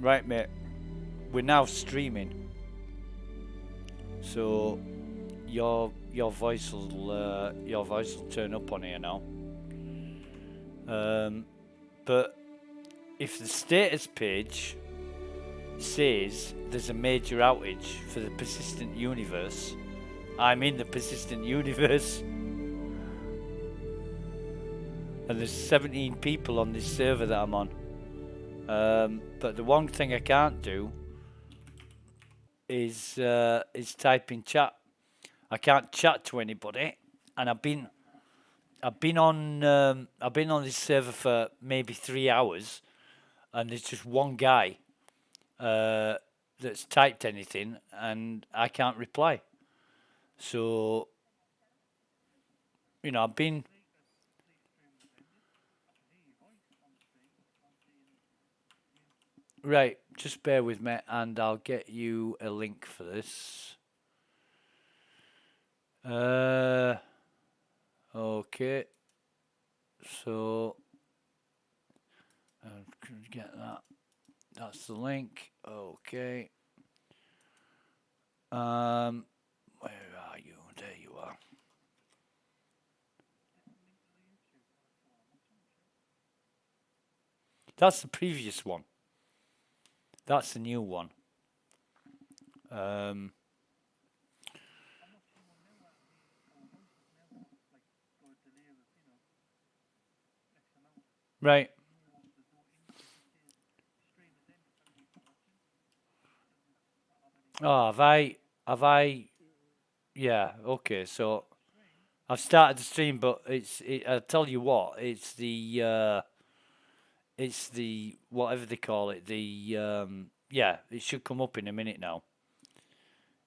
Right, mate. We're now streaming, so your voice will turn up on here now. But if the status page says there's a major outage for the persistent universe, I'm in the persistent universe, and there's 17 people on this server that I'm on. But the one thing I can't do is type in chat. I can't chat to anybody, and I've been on this server for maybe 3 hours, and there's just one guy that's typed anything, and I can't reply. So, you know, I've been. Right, just bear with me, and I'll get you a link for this. Okay. So, get that. That's the link. Okay. Where are you? There you are. That's the previous one. That's the new one. Right. Oh, have I, yeah, okay, so I've started the stream, but I'll tell you what, it's the whatever they call it, yeah, it should come up in a minute now.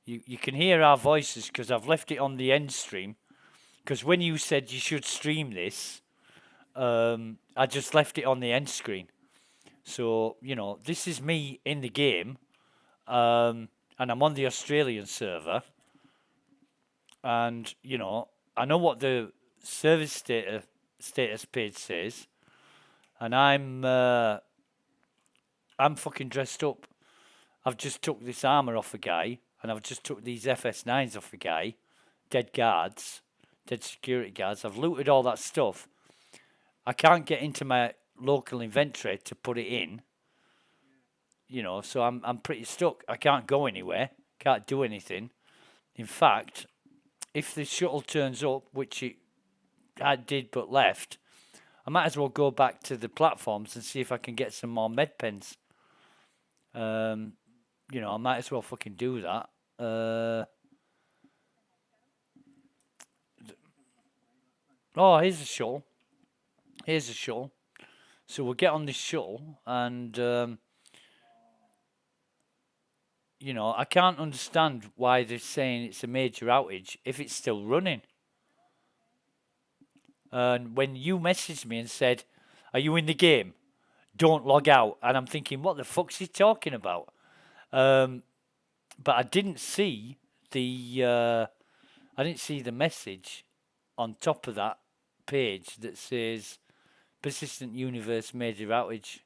You can hear our voices because I've left it on the end stream, because when you said you should stream this, I just left it on the end screen. So, you know, this is me in the game, and I'm on the Australian server, and, you know, I know what the service status page says, and I'm fucking dressed up. I've just took this armor off a guy, and I've just took these FS9s off a guy, dead guards, dead security guards. I've looted all that stuff. I can't get into my local inventory to put it in, you know, so I'm pretty stuck. I can't go anywhere, can't do anything. In fact, if the shuttle turns up, which it did but left, I might as well go back to the platforms and see if I can get some more med pens. You know, I might as well fucking do that. Oh, here's a shuttle. Here's a shuttle. So we'll get on this shuttle, and you know, I can't understand why they're saying it's a major outage if it's still running. And when you messaged me and said, "Are you in the game? Don't log out," and I'm thinking, what the fuck's he talking about? But I didn't see the message on top of that page that says persistent universe major outage,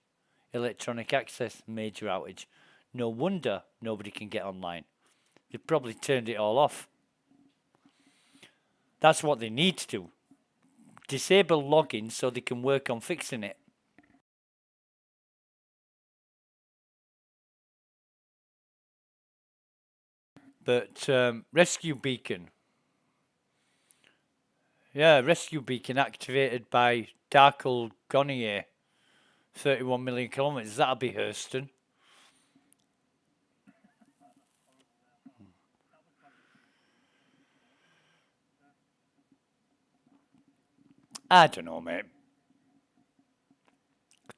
electronic access major outage. No wonder nobody can get online. They've probably turned it all off. That's what they need to do. Disable login so they can work on fixing it. But rescue beacon. Yeah, rescue beacon activated by Darkle Gonier. 31 million kilometers. That'll be Hurston. I don't know, mate.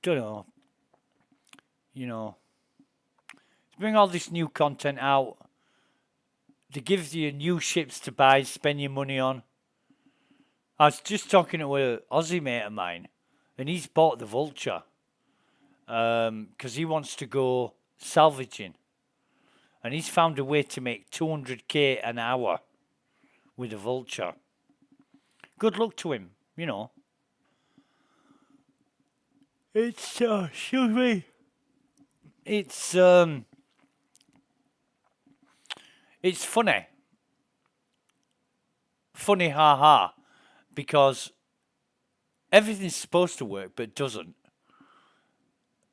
Don't know. You know, to bring all this new content out, they give you new ships to buy, spend your money on. I was just talking to an Aussie mate of mine, and he's bought the Vulture because he wants to go salvaging, and he's found a way to make 200k an hour with a Vulture. Good luck to him, you know. It's excuse me. It's funny, funny, ha ha, because everything's supposed to work but it doesn't.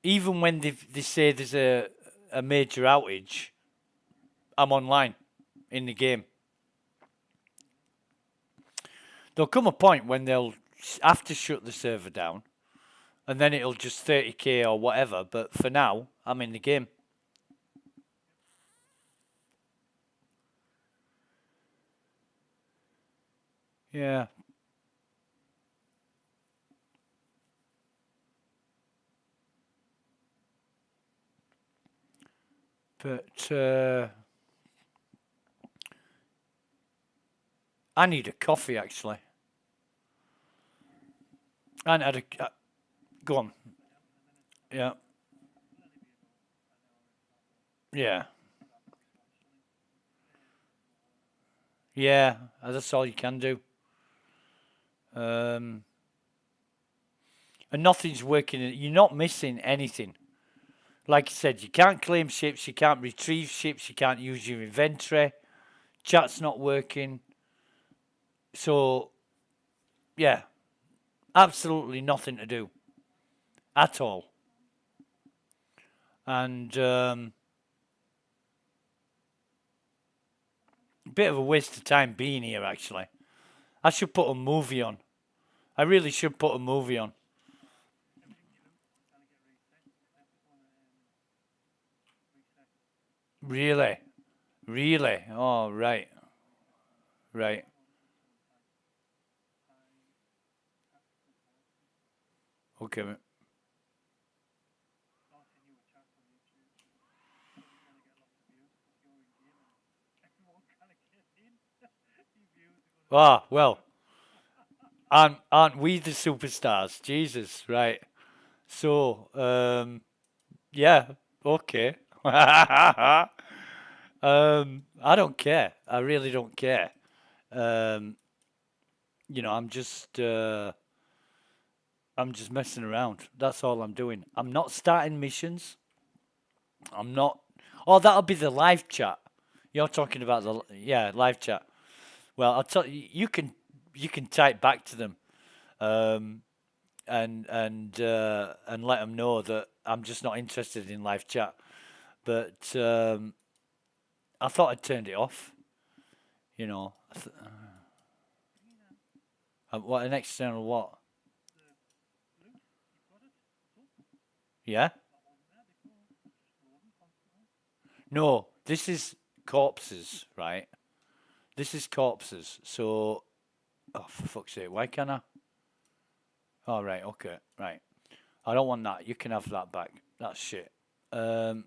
Even when they say there's a major outage, I'm online in the game. There'll come a point when they'll have to shut the server down, and then it'll just 30k or whatever. But for now, I'm in the game. Yeah. But I need a coffee actually. And had a go on. Yeah. Yeah. Yeah. That's all you can do. And nothing's working. You're not missing anything. Like I said, you can't claim ships, you can't retrieve ships, you can't use your inventory. Chat's not working. So, yeah, absolutely nothing to do at all. And a bit of a waste of time being here, actually. I should put a movie on. I really should put a movie on. Really? Really? Oh, right. Right. Okay. Ah, well, aren't we the superstars? Jesus, right. So, yeah, okay. I don't care. I really don't care. Um, I'm just messing around. That's all I'm doing. I'm not starting missions. I'm not. Oh, that'll be the live chat. You're talking about yeah, live chat. Well, I'll tell you. You can type back to them, um, and let them know that I'm just not interested in live chat. But I thought I'd turned it off. You know, what an external what? Yeah. No, this is corpses, right? This is corpses. So, oh, for fuck's sake, why can't I? Oh, right, okay, right. I don't want that. You can have that back. That's shit. Um,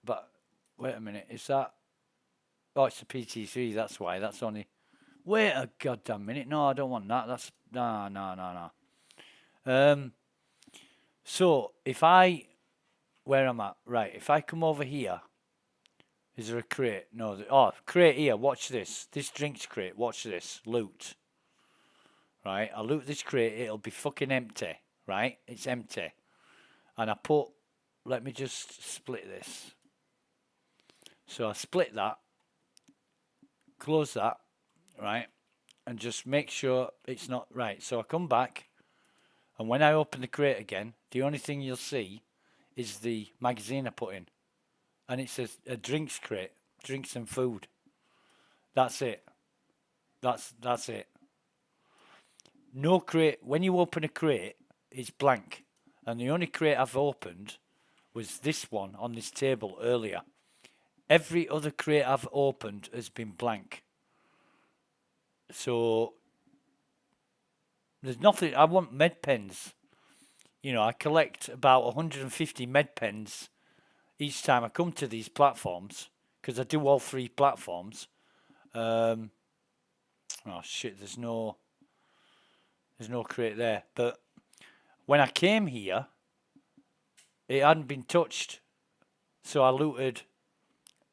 but wait a minute, is that? Oh, it's a PT3. That's why. That's only. Wait a goddamn minute. No, I don't want that. That's no, no, no, no. So if I, where am I? Right. If I come over here, is there a crate? No. Oh, crate here. Watch this. This drinks crate. Watch this. Loot. Right. I loot this crate. It'll be fucking empty. Right. It's empty. And I put. Let me just split this. So I split that. Close that. Right. And just make sure it's not right. So I come back. And when I open the crate again, the only thing you'll see is the magazine I put in. And it says a drinks crate, drinks and food. That's it. That's it. No crate. When you open a crate, it's blank. And the only crate I've opened was this one on this table earlier. Every other crate I've opened has been blank. So there's nothing. I want med pens. I collect about 150 med pens each time I come to these platforms because I do all three platforms. Oh shit! There's no crate there. But when I came here, it hadn't been touched, so I looted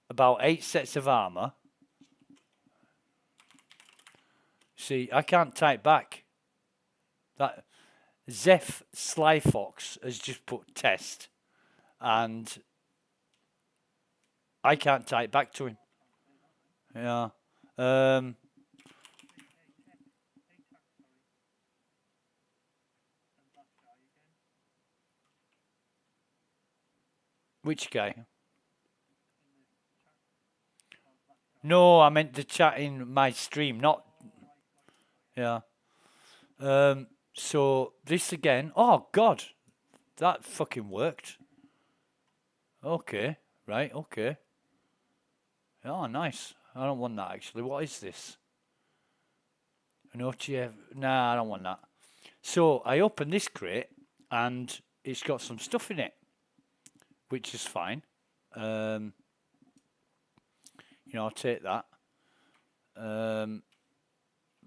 about 8 sets of armor. See, I can't type back. That Zeph Slyfox has just put test. and I can't type back to him. Yeah. Which guy? No, I meant the chat in my stream, not. Yeah. So this again. Oh God, that fucking worked. Okay. Right. Okay. Oh, nice. I don't want that actually. What is this? An OTF? Nah, I don't want that. So I opened this crate and it's got some stuff in it, which is fine. I'll take that.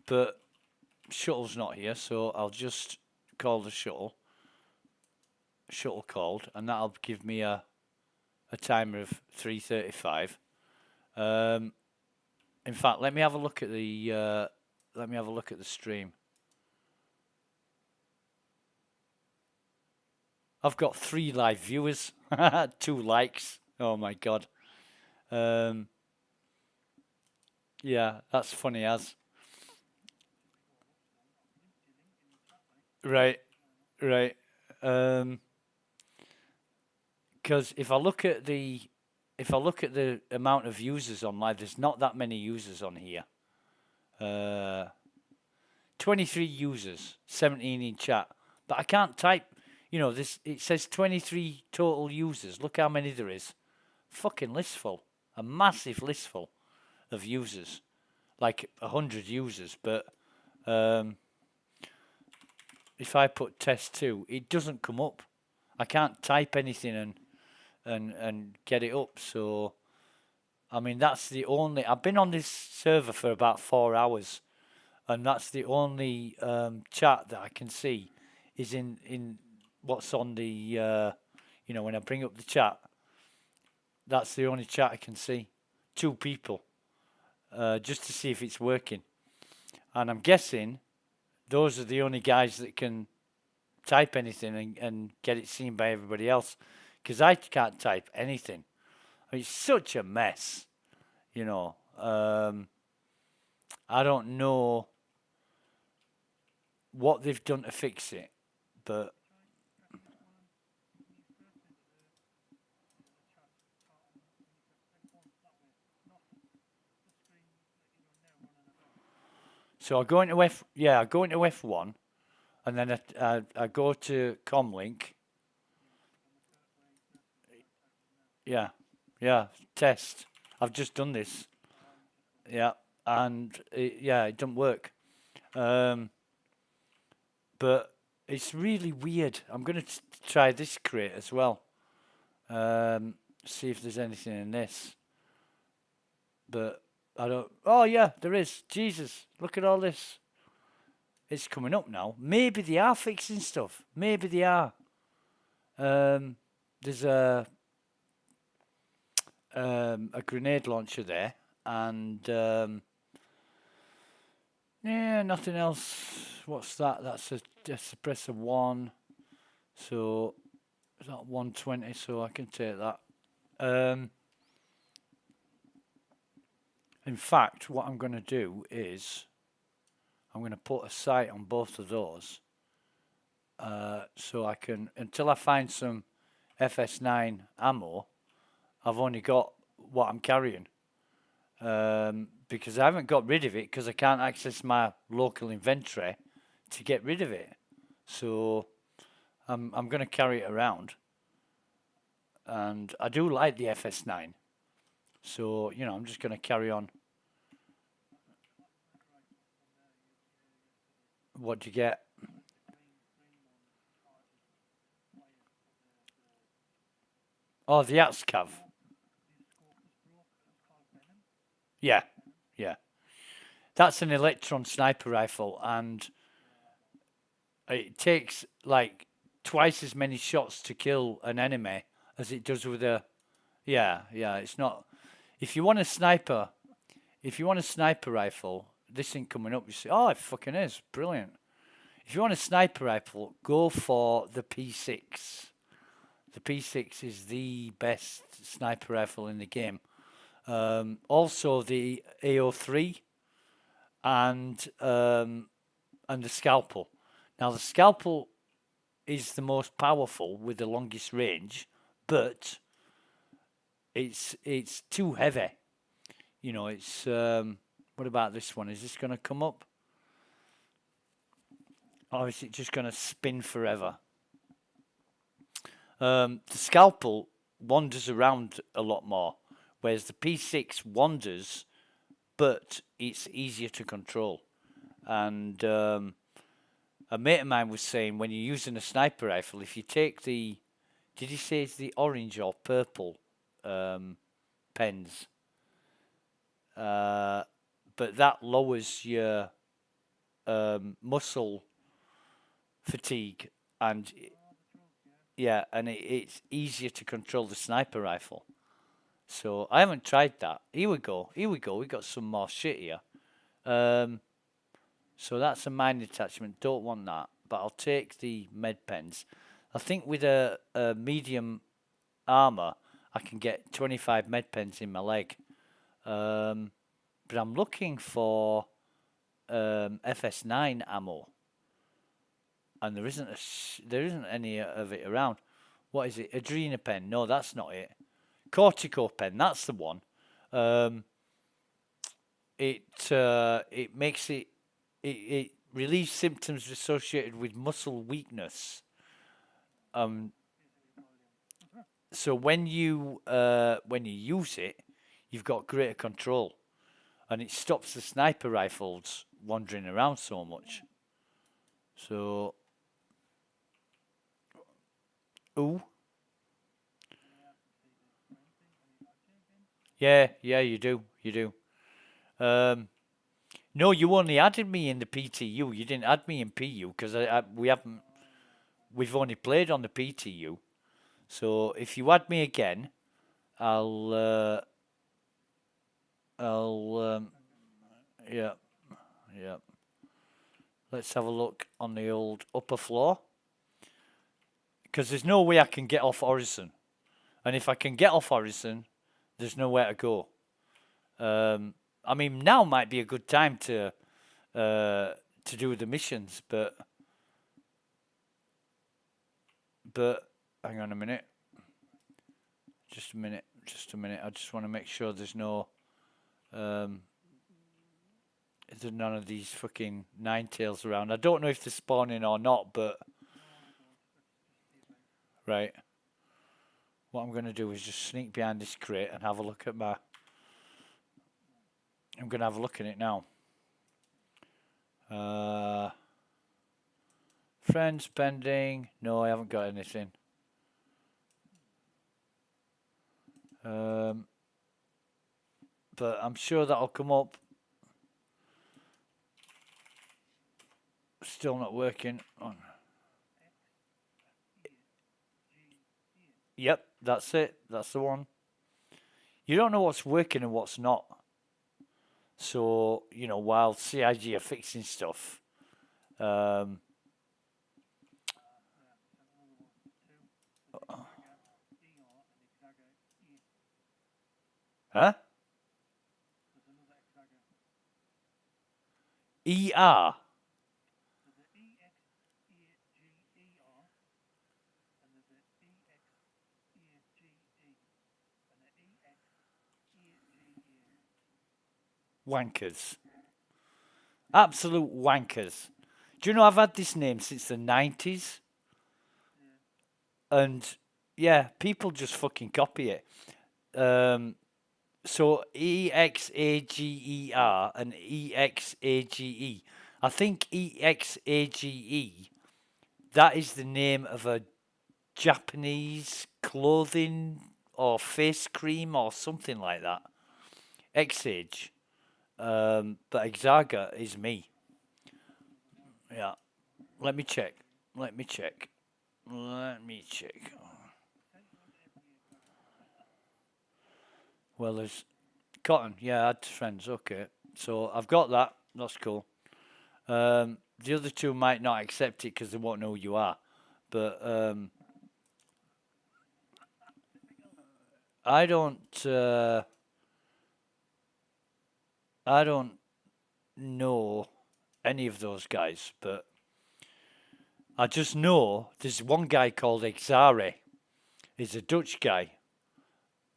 But shuttle's not here, so I'll just call the shuttle. Shuttle called, and that'll give me a timer of 3:35. In fact, let me have a look at the stream. I've got 3 live viewers, 2 likes. Oh my God. Yeah, that's funny as. Right, right. Because if I look at the amount of users on live, there's not that many users on here. 23 users, 17 in chat, but I can't type. This it says 23 total users. Look how many there is. Fucking listful, a massive listful of users, like 100 users. But if I put test 2, it doesn't come up. I can't type anything and get it up. So, I mean, that's the only. I've been on this server for about 4 hours, and that's the only chat that I can see is in what's on the. When I bring up the chat, that's the only chat I can see. 2 people, just to see if it's working, and I'm guessing those are the only guys that can type anything and get it seen by everybody else, because I can't type anything. I mean, it's such a mess, I don't know what they've done to fix it, but so I go into F1, and then I go to Comlink. Yeah, yeah, test. I've just done this. Yeah, and it doesn't work. But it's really weird. I'm going to try this crate as well. See if there's anything in this. But I don't. Oh, yeah, there is. Jesus, look at all this. It's coming up now. Maybe they are fixing stuff. Maybe they are. There's a grenade launcher there. And nothing else. What's that? That's a suppressor 1. So is that 120? So I can take that. In fact, what I'm going to do is I'm going to put a sight on both of those, so I can, until I find some FS9 ammo, I've only got what I'm carrying, because I haven't got rid of it because I can't access my local inventory to get rid of it. So I'm going to carry it around, and I do like the FS9. So I'm just going to carry on. What do you get? Oh, the ATSCAV. Yeah, yeah. That's an electron sniper rifle, and it takes like twice as many shots to kill an enemy as it does with a. Yeah, yeah. It's not. If you want a sniper rifle, this thing coming up, you say, oh, it fucking is brilliant. If you want a sniper rifle, go for the P6. The P6 is the best sniper rifle in the game. Also the AO3 and the Scalpel. Now the Scalpel is the most powerful with the longest range, but it's too heavy. You know, it's what about this one? Is this going to come up? Or is it just going to spin forever? The Scalpel wanders around a lot more, whereas the P6 wanders, but it's easier to control. And a mate of mine was saying when you're using a sniper rifle, if you take the, did he say it's the orange or purple pens? But that lowers your muscle fatigue, and yeah, and it's easier to control the sniper rifle. So I haven't tried that. Here we go. Here we go. We got some more shit here. So that's a mine attachment. Don't want that. But I'll take the med pens. I think with a medium armor, I can get 25 med pens in my leg. But I'm looking for FS9 ammo, and there isn't any of it around. What is it? Adrenapen? No, that's not it. Corticopen, that's the one. It makes it relieves symptoms associated with muscle weakness. So when you use it, you've got greater control, and it stops the sniper rifles wandering around so much. So, ooh. Yeah, you do. No, you only added me in the PTU. You didn't add me in PU because we've only played on the PTU. So if you add me again, I'll yeah. Let's have a look on the old upper floor, because there's no way I can get off Horizon, and if I can get off Horizon, there's nowhere to go. I mean, now might be a good time to do the missions, but hang on a minute. Just a minute. I just want to make sure there's no there's none of these fucking ninetails around. I don't know if they're spawning or not, but right. What I'm going to do is just sneak behind this crate and have a look at my... I'm going to have a look at it now. Friends pending. No, I haven't got anything. But I'm sure that'll come up. Still not working. Oh. Yep, that's it. That's the one. You don't know what's working and what's not. So, you know, while CIG are fixing stuff, huh? ER. Wankers. Absolute wankers. Do you know I've had this name since the 90s? And yeah, people just fucking copy it. So EXAGER and EXAGE. I think EXAGE, that is the name of a Japanese clothing or face cream or something like that. Xage. But Exaga is me. Yeah. Let me check. Well, there's Cotton. Yeah, add to friends. Okay. So I've got that. That's cool. The other two might not accept it because they won't know who you are. But I don't. I don't know any of those guys, but I just know there's one guy called Exare. He's a Dutch guy,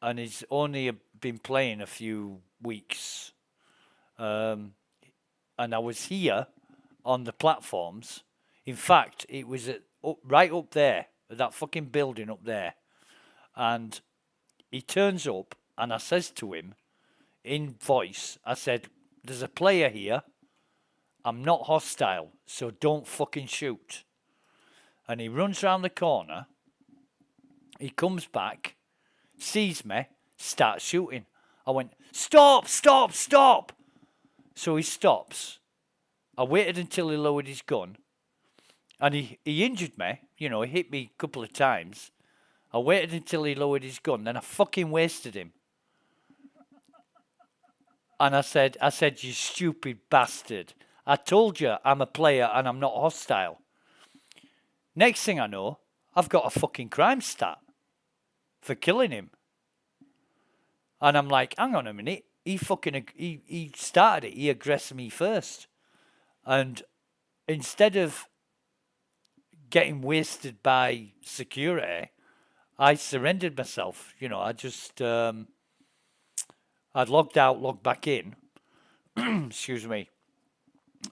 and he's only been playing a few weeks. Um, and I was here on the platforms. In fact, it was right up there, that fucking building up there. And he turns up, and I says to him in voice, I said, "There's a player here. I'm not hostile, so don't fucking shoot." And he runs round the corner. He comes back, sees me, starts shooting. I went, "Stop, stop, stop." So he stops. I waited until he lowered his gun. And he injured me. You know, he hit me a couple of times. I waited until he lowered his gun. Then I fucking wasted him. And I said, "You stupid bastard. I told you I'm a player and I'm not hostile." Next thing I know, I've got a fucking crime stat for killing him. And I'm like, hang on a minute. He started it. He aggressed me first. And instead of getting wasted by security, I surrendered myself. You know, I just, I'd logged out, logged back in, excuse me,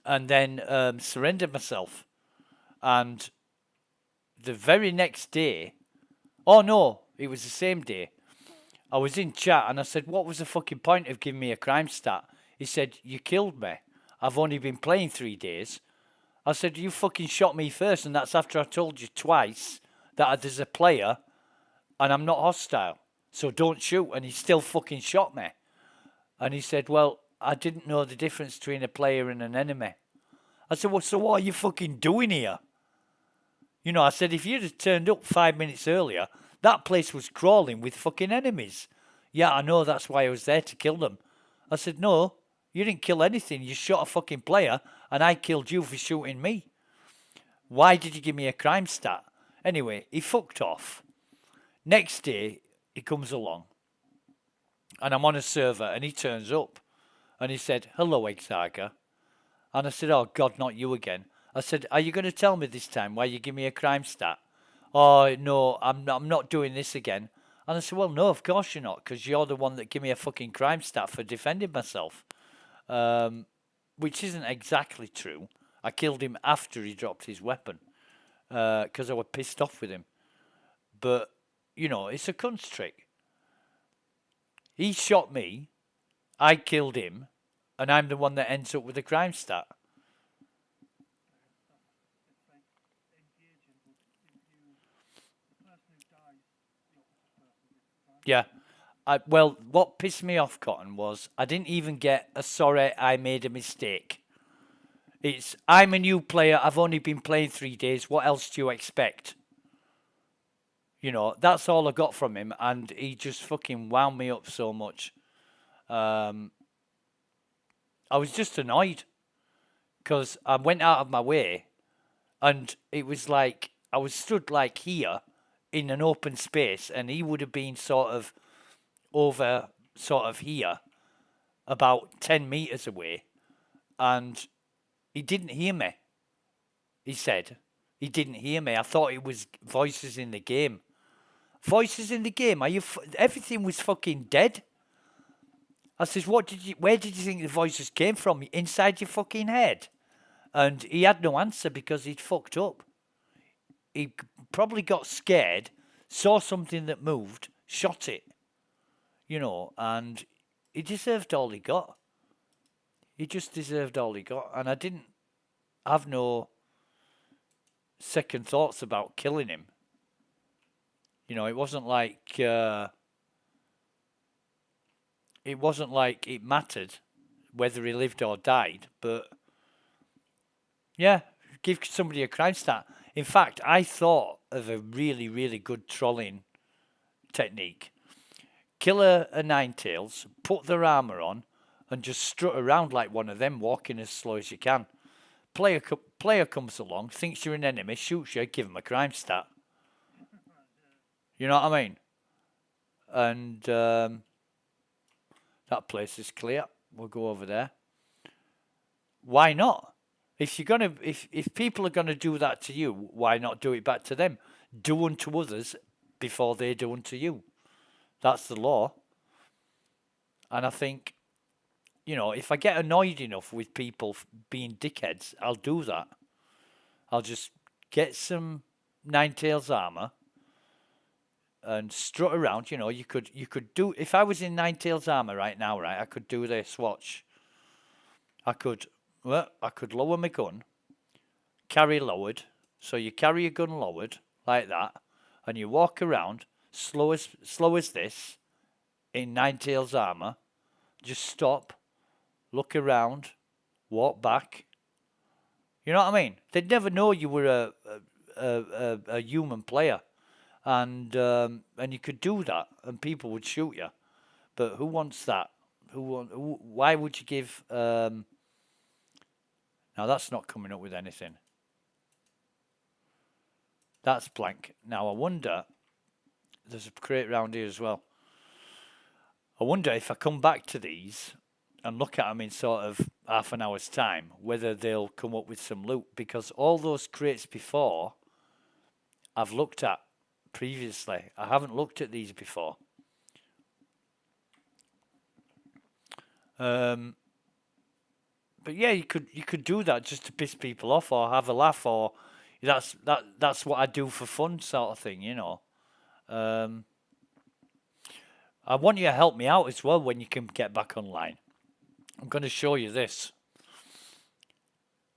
and then surrendered myself. And the very next day, oh no, it was the same day, I was in chat and I said, "What was the fucking point of giving me a crime stat?" He said, "You killed me. I've only been playing 3 days." I said, "You fucking shot me first, and that's after I told you twice that there's a player and I'm not hostile. So don't shoot." And he still fucking shot me. And he said, "Well, I didn't know the difference between a player and an enemy." I said, "Well, so what are you fucking doing here?" You know, I said, if you'd have turned up 5 minutes earlier, that place was crawling with fucking enemies. "Yeah, I know, that's why I was there to kill them." I said, "No, you didn't kill anything. You shot a fucking player, and I killed you for shooting me. Why did you give me a crime stat?" Anyway, he fucked off. Next day, he comes along, and I'm on a server, and he turns up, and he said, "Hello, Exarga." And I said, "Oh, God, not you again." I said, "Are you going to tell me this time why you give me a crime stat?" "Oh, no, I'm not doing this again." And I said, "Well, no, of course you're not, because you're the one that gave me a fucking crime stat for defending myself." Which isn't exactly true. I killed him after he dropped his weapon, because I was pissed off with him. But, you know, it's a cunt's trick. He shot me, I killed him, and I'm the one that ends up with a crime stat. Yeah. Well, what pissed me off, Cotton, was I didn't even get a "sorry, I made a mistake." It's, "I'm a new player, I've only been playing 3 days, what else do you expect?" You know, that's all I got from him, and he just fucking wound me up so much. I was just annoyed, because I went out of my way, and it was like I was stood like here in an open space, and he would have been sort of over sort of here, about 10 meters away, and he didn't hear me. He said he didn't hear me. I thought it was voices in the game. Voices in the game? Are you? Everything was fucking dead. I says, "What did you? Where did you think the voices came from? Inside your fucking head?" And he had no answer because he'd fucked up. He probably got scared, saw something that moved, shot it. You know, and he deserved all he got. He just deserved all he got, and I didn't have no second thoughts about killing him. You know, it wasn't like it mattered whether he lived or died. But yeah, give somebody a crime stat. In fact, I thought of a really, really good trolling technique. Kill a nine-tails, put their armor on, and just strut around like one of them, walking as slow as you can. Player comes along, thinks you're an enemy, shoots you, give him a crime stat. You know what I mean? and that place is clear. We'll go over there. Why not? If you're gonna, if people are gonna do that to you, why not do it back to them? Do unto others before they do unto you. That's the law. And I think, if I get annoyed enough with people being dickheads, I'll do that. I'll just get some Nine Tails armor and strut around. You could do, if I was in Nine Tails armor right now, right, I could do this. Watch. I could lower my gun, carry lowered. So you carry your gun lowered like that, and you walk around slow as this in Nine Tails armor. Just stop, look around, walk back. You know what I mean? They'd never know you were a human player, and you could do that, and people would shoot you. But who wants that? Why would you give? Now that's not coming up with anything. That's blank. Now I wonder. There's a crate around here as well. I wonder if I come back to these and look at them in sort of half an hour's time, whether they'll come up with some loot, because all those crates before I've looked at previously. I haven't looked at these before. But yeah, you could do that just to piss people off or have a laugh, or that's what I do for fun, sort of thing, I want you to help me out as well when you can get back online. I'm going to show you this.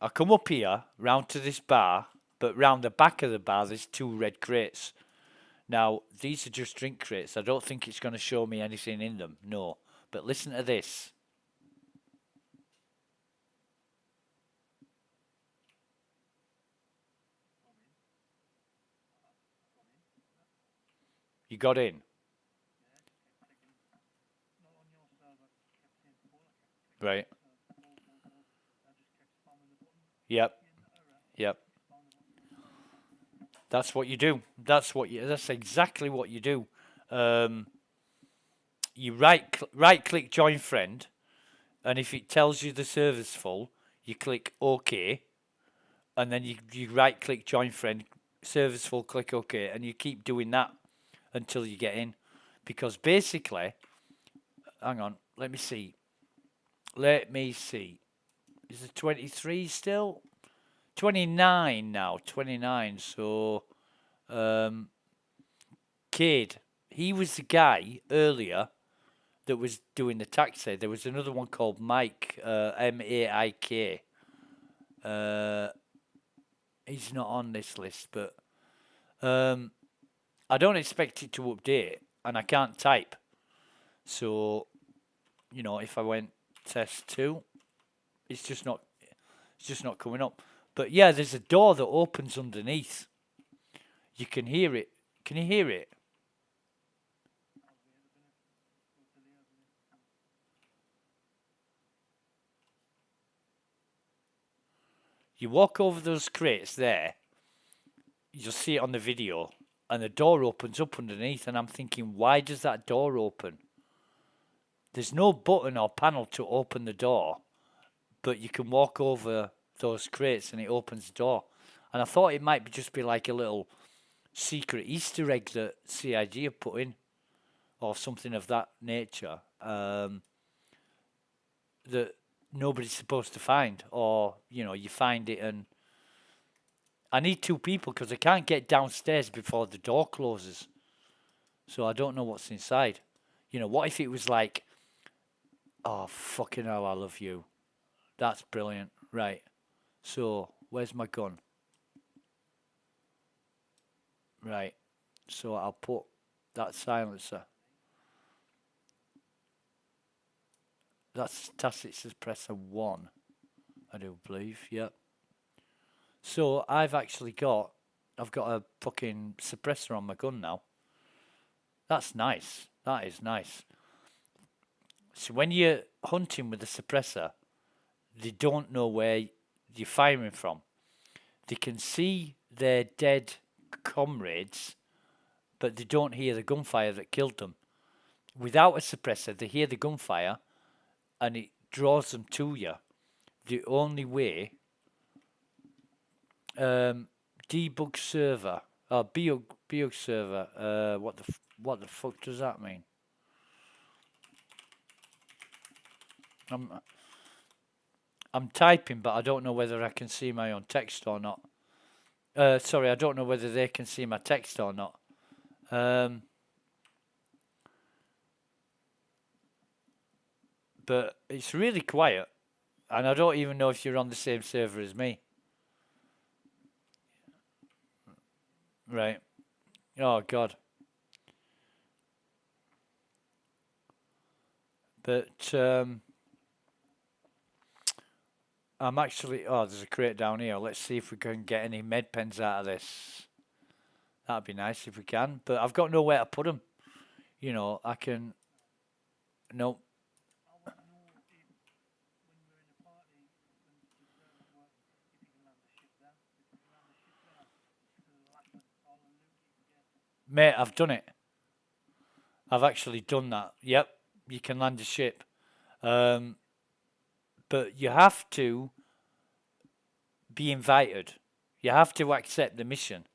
I come up here, round to this bar, but round the back of the bar there's two red crates. Now, these are just drink crates. I don't think it's going to show me anything in them, no. But listen to this. You got in? Right. Yep. Yep. That's what you do. That's exactly what you do. You right click join friend, and if it tells you the server's full, you click OK, and then you right click join friend, server's full, click OK, and you keep doing that until you get in. Because basically, hang on, let me see. Is it 23 still? 29 now. 29. So, Kid, he was the guy earlier that was doing the taxi. There was another one called Mike, Maik. He's not on this list, but I don't expect it to update, and I can't type. So, if I went test 2, it's just not coming up. But yeah, there's a door that opens underneath. You can hear it. Can you hear it? You walk over those crates there, you'll see it on the video, and the door opens up underneath, and I'm thinking, why does that door open? There's no button or panel to open the door, but you can walk over those crates and it opens the door. And I thought it might just be like a little secret Easter egg that CIG have put in, or something of that nature, that nobody's supposed to find, or you find it. And I need 2 people because I can't get downstairs before the door closes, so I don't know what's inside. What if it was like, oh fucking hell, I love you. That's brilliant. Right, so where's my gun? Right, so I'll put that silencer. That's tacit suppressor 1, I do believe. Yep. So I've got a fucking suppressor on my gun now. That's nice. That is nice. So when you're hunting with a suppressor, they don't know where you're firing from. They can see their dead comrades, but they don't hear the gunfire that killed them. without a suppressor, they hear the gunfire and it draws them to you. The only way, debug server, bug server. What the fuck does that mean? I'm typing, but I don't know whether I can see my own text or not. Sorry, I don't know whether they can see my text or not. But it's really quiet, and I don't even know if you're on the same server as me. Right. Oh, God. But I'm actually... Oh, there's a crate down here. Let's see if we can get any med pens out of this. That'd be nice if we can. But I've got nowhere to put them. You know, I can... Nope. Mate, I've done it. I've actually done that. Yep, you can land a ship. But you have to be invited. You have to accept the mission.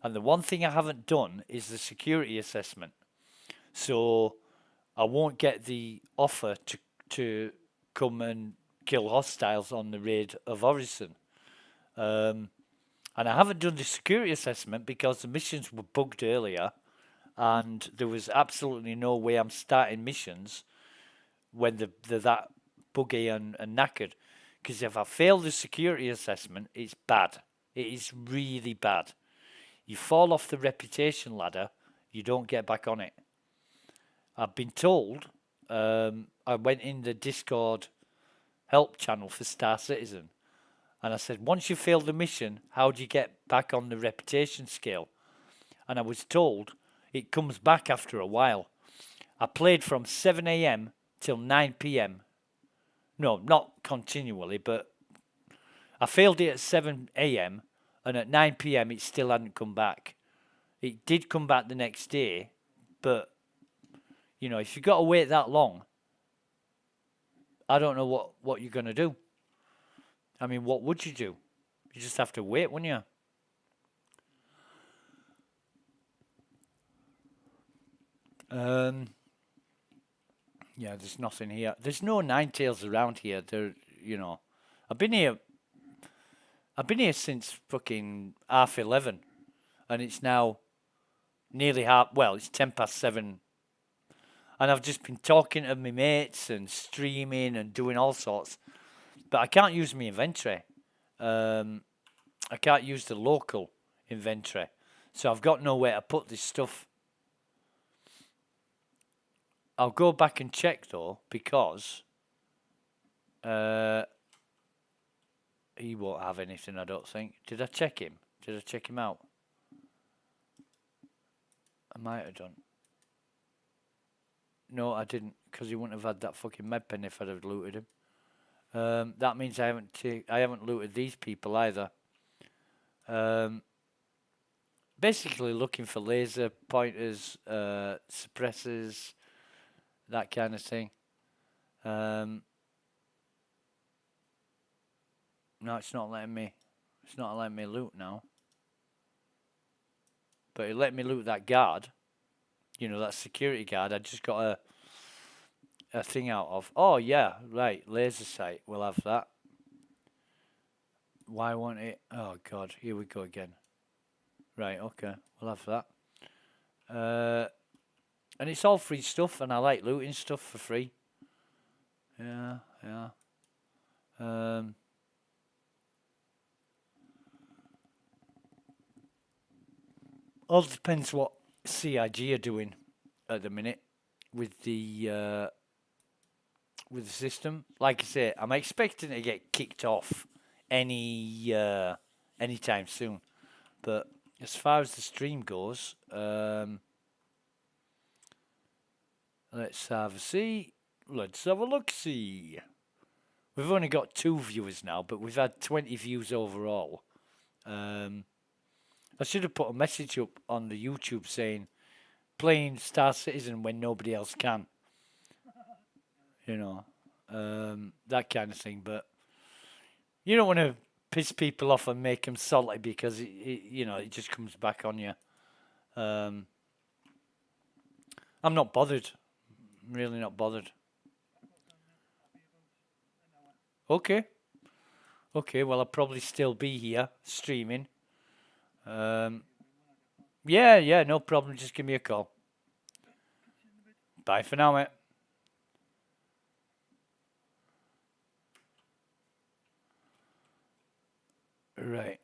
And the one thing I haven't done is the security assessment. So I won't get the offer to come and kill hostiles on the raid of Orison. And I haven't done the security assessment because the missions were bugged earlier and there was absolutely no way I'm starting missions when they're that buggy and knackered. Because if I fail the security assessment, it's bad. It is really bad. You fall off the reputation ladder, you don't get back on it. I've been told, I went in the Discord help channel for Star Citizen, and I said, once you fail the mission, how do you get back on the reputation scale? And I was told it comes back after a while. I played from 7 a.m. till 9 p.m. No, not continually, but I failed it at 7 a.m. and at 9 p.m. it still hadn't come back. It did come back the next day, but, you know, if you've got to wait that long, I don't know what you're going to do. I mean, what would you do? You just have to wait, wouldn't you? Yeah, there's nothing here. There's no Ninetales around here. There, you know, I've been here since fucking 11:30, and it's now nearly half. Well, it's 7:10, and I've just been talking to my mates and streaming and doing all sorts. But I can't use my inventory. I can't use the local inventory, so I've got nowhere to put this stuff. I'll go back and check though, because he won't have anything, I don't think. Did I check him? Did I check him out? I might have done. No, I didn't, because he wouldn't have had that fucking med pen if I'd have looted him. That means I haven't looted these people either. Basically looking for laser pointers, suppressors, that kind of thing. No, it's not letting me. It's not letting me loot now. But it let me loot that guard. You know, that security guard. I just got a thing out of. Oh yeah, right. Laser sight. We'll have that. Why won't it? Oh God, here we go again. Right. Okay, we'll have that. And it's all free stuff, and I like looting stuff for free. Yeah, yeah. All depends what CIG are doing at the minute with the system. Like I say, I'm expecting to get kicked off anytime soon. But as far as the stream goes, let's have a see. Let's have a look-see. We've only got 2 viewers now, but we've had 20 views overall. I should have put a message up on the YouTube saying playing Star Citizen when nobody else can. You know, that kind of thing. But you don't want to piss people off and make them salty because it just comes back on you. I'm not bothered. I'm really not bothered. Okay. Okay, well, I'll probably still be here streaming. Yeah, no problem. Just give me a call. Bye for now, mate. Right.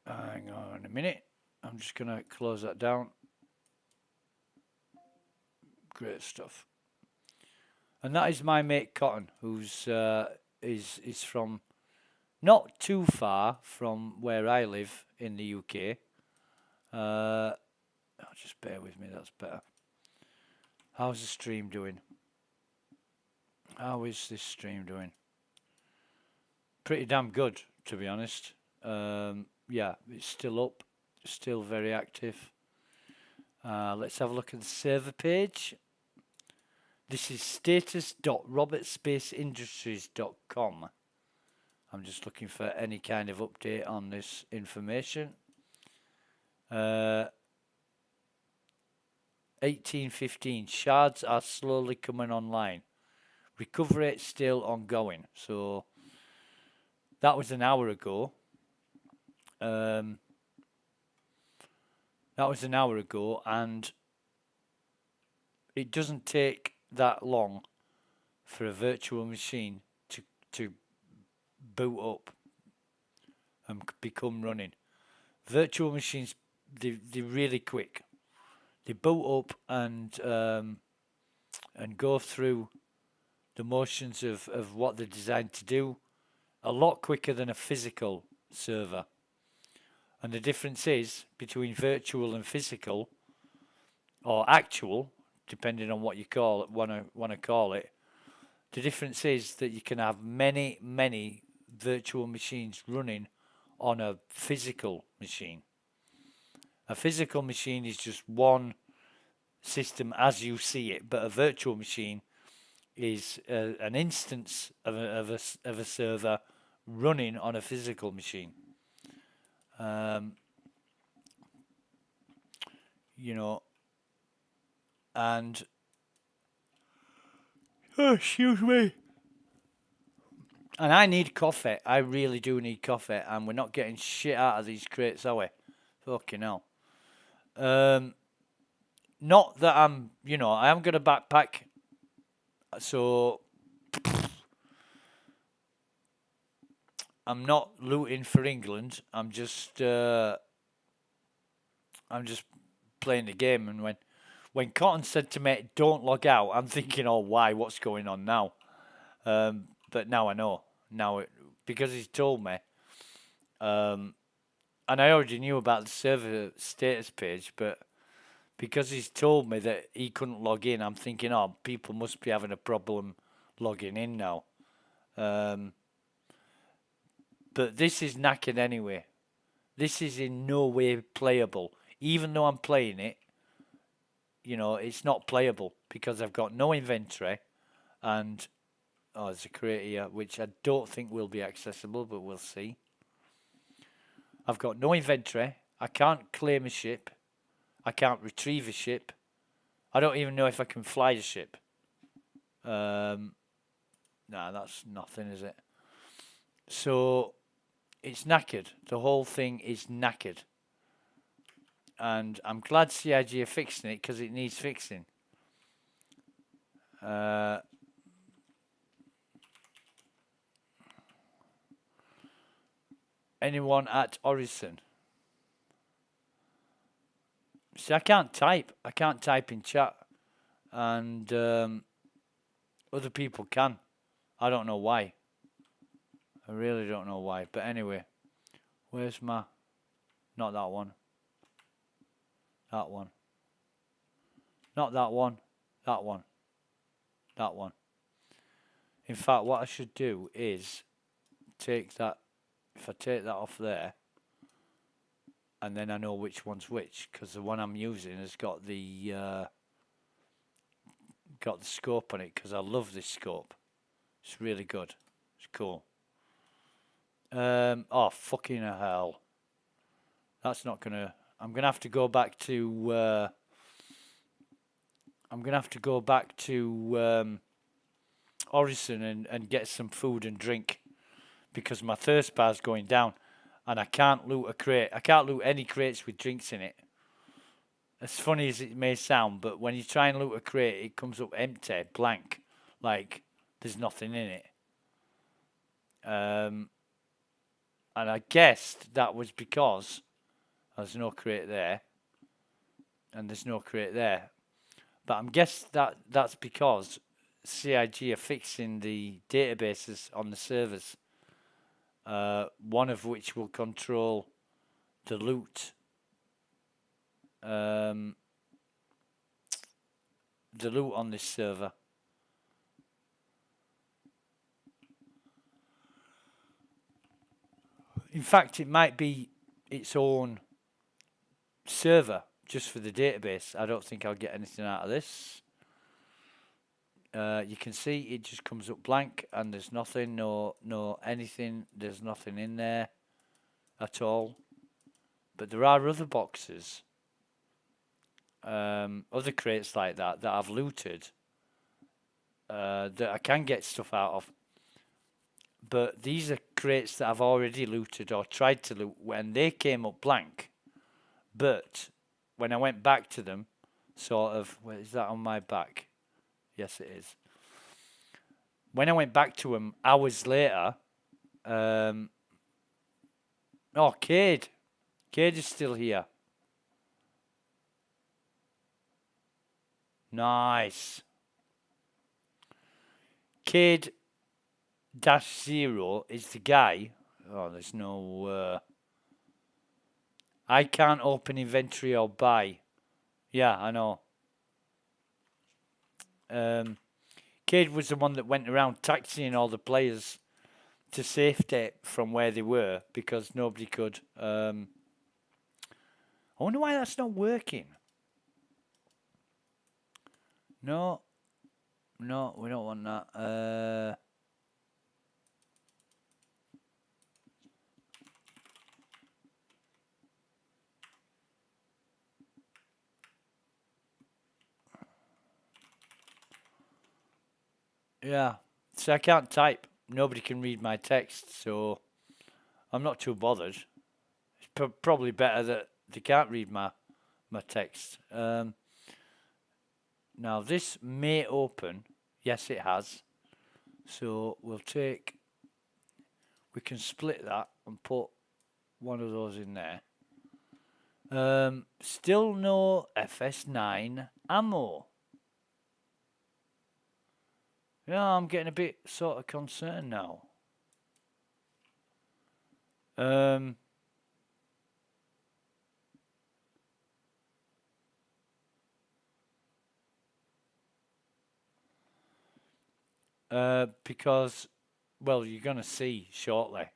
Hang on a minute. I'm just going to close that down. Great stuff. And that is my mate Cotton, who's is from not too far from where I live in the UK. Just bear with me, that's better. How's the stream doing? How is this stream doing? Pretty damn good, to be honest. Yeah, it's still up, still very active. Let's have a look at the server page. This is status.robertspaceindustriescom. I'm just looking for any kind of update on this information. 1815. Shards are slowly coming online. Recovery still ongoing. So that was an hour ago. That was an hour ago, and it doesn't take that long for a virtual machine to boot up and become running. Virtual machines, they're really quick. They boot up and go through the motions of what they're designed to do a lot quicker than a physical server. And the difference is between virtual and physical, or actual, depending on what you call it, want to call it. The difference is that you can have many virtual machines running on a physical machine. A physical machine is just one system as you see it, but a virtual machine is an instance of a server running on a physical machine. And excuse me. And I need coffee. I really do need coffee, and we're not getting shit out of these crates, are we? Fucking hell. Not that I am going to backpack, so I'm not looting for England. I'm just playing the game. And when Cotton said to me, "Don't log out," I'm thinking, "Oh, why? What's going on now?" But now I know. Because he's told me, and I already knew about the server status page, but because he's told me that he couldn't log in, I'm thinking, oh, people must be having a problem logging in now. But this is knackered anyway. This is in no way playable. Even though I'm playing it, it's not playable because I've got no inventory, and there's a crate here which I don't think will be accessible, but we'll see. I've got no inventory. I can't claim a ship. I can't retrieve a ship. I don't even know if I can fly a ship. Nah, that's nothing, is it? So it's knackered. The whole thing is knackered. And I'm glad CIG are fixing it because it needs fixing. Anyone at Orison? See, I can't type. I can't type in chat. And other people can. I don't know why. I really don't know why. But anyway, where's my... Not that one. That one. Not that one. That one. That one. In fact, what I should do is take that... If I take that off there... and then I know which one's which, because the one I'm using has got the scope on it, because I love this scope. It's really good. It's cool. Oh, fucking hell. That's not gonna... I'm gonna have to go back to... I'm gonna have to go back to Orison and get some food and drink, because my thirst bar's going down, and I can't loot a crate. I can't loot any crates with drinks in it. As funny as it may sound, but when you try and loot a crate, it comes up empty, blank, like there's nothing in it. And I guessed that was because there's no crate there, and there's no crate there. But I'm guessing that's because CIG are fixing the databases on the servers, one of which will control the loot. The loot on this server. In fact, it might be its own server just for the database. I don't think I'll get anything out of this. You can see it just comes up blank, and there's nothing, no anything. There's nothing in there at all. But there are other boxes, other crates like that I've looted, that I can get stuff out of. But these are crates that I've already looted or tried to loot when they came up blank. But when I went back to them, sort of, where is that on my back? Yes, it is. When I went back to them hours later, oh, Cade is still here. Nice. Cade -0 is the guy. Oh, there's no... I can't open inventory or buy. Yeah, I know. Cade was the one that went around taxiing all the players to safety from where they were, because nobody could... I wonder why that's not working. No, we don't want that. Yeah, so I can't type. Nobody can read my text, so I'm not too bothered. It's probably better that they can't read my text. Now this may open. Yes, it has. So we can split that and put one of those in there. Still no FS9 ammo. Yeah, I'm getting a bit sort of concerned now. Because, well, you're going to see shortly.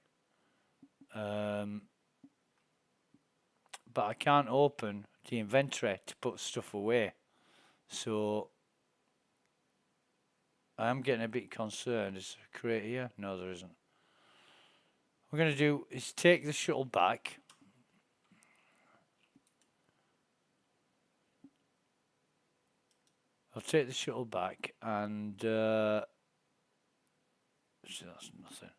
But I can't open the inventory to put stuff away. So I'm getting a bit concerned. Is there a crate here? No, there isn't. What we're going to do is take the shuttle back. I'll take the shuttle back and... see, that's nothing.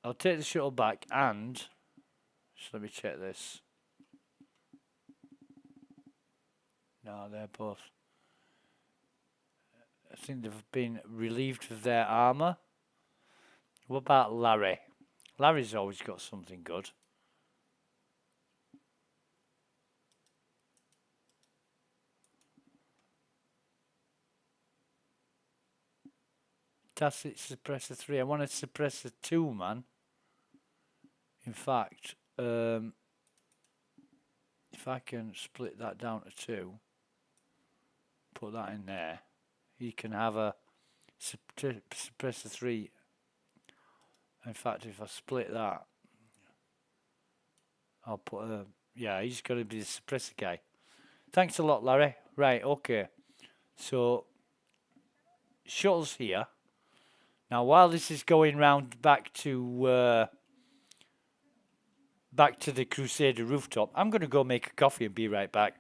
I'll take the shuttle back and... Just let me check this. No, they're both... I think they've been relieved of their armour. What about Larry? Larry's always got something good. Tacit suppressor 3. I want a suppressor 2, man. In fact, if I can split that down to 2, put that in there, you can have a suppressor 3. In fact, if I split that, I'll put yeah, he's got to be the suppressor guy. Thanks a lot, Larry. Right, okay. So, shuttle's here. Now, while this is going round back to the Crusader rooftop, I'm going to go make a coffee and be right back.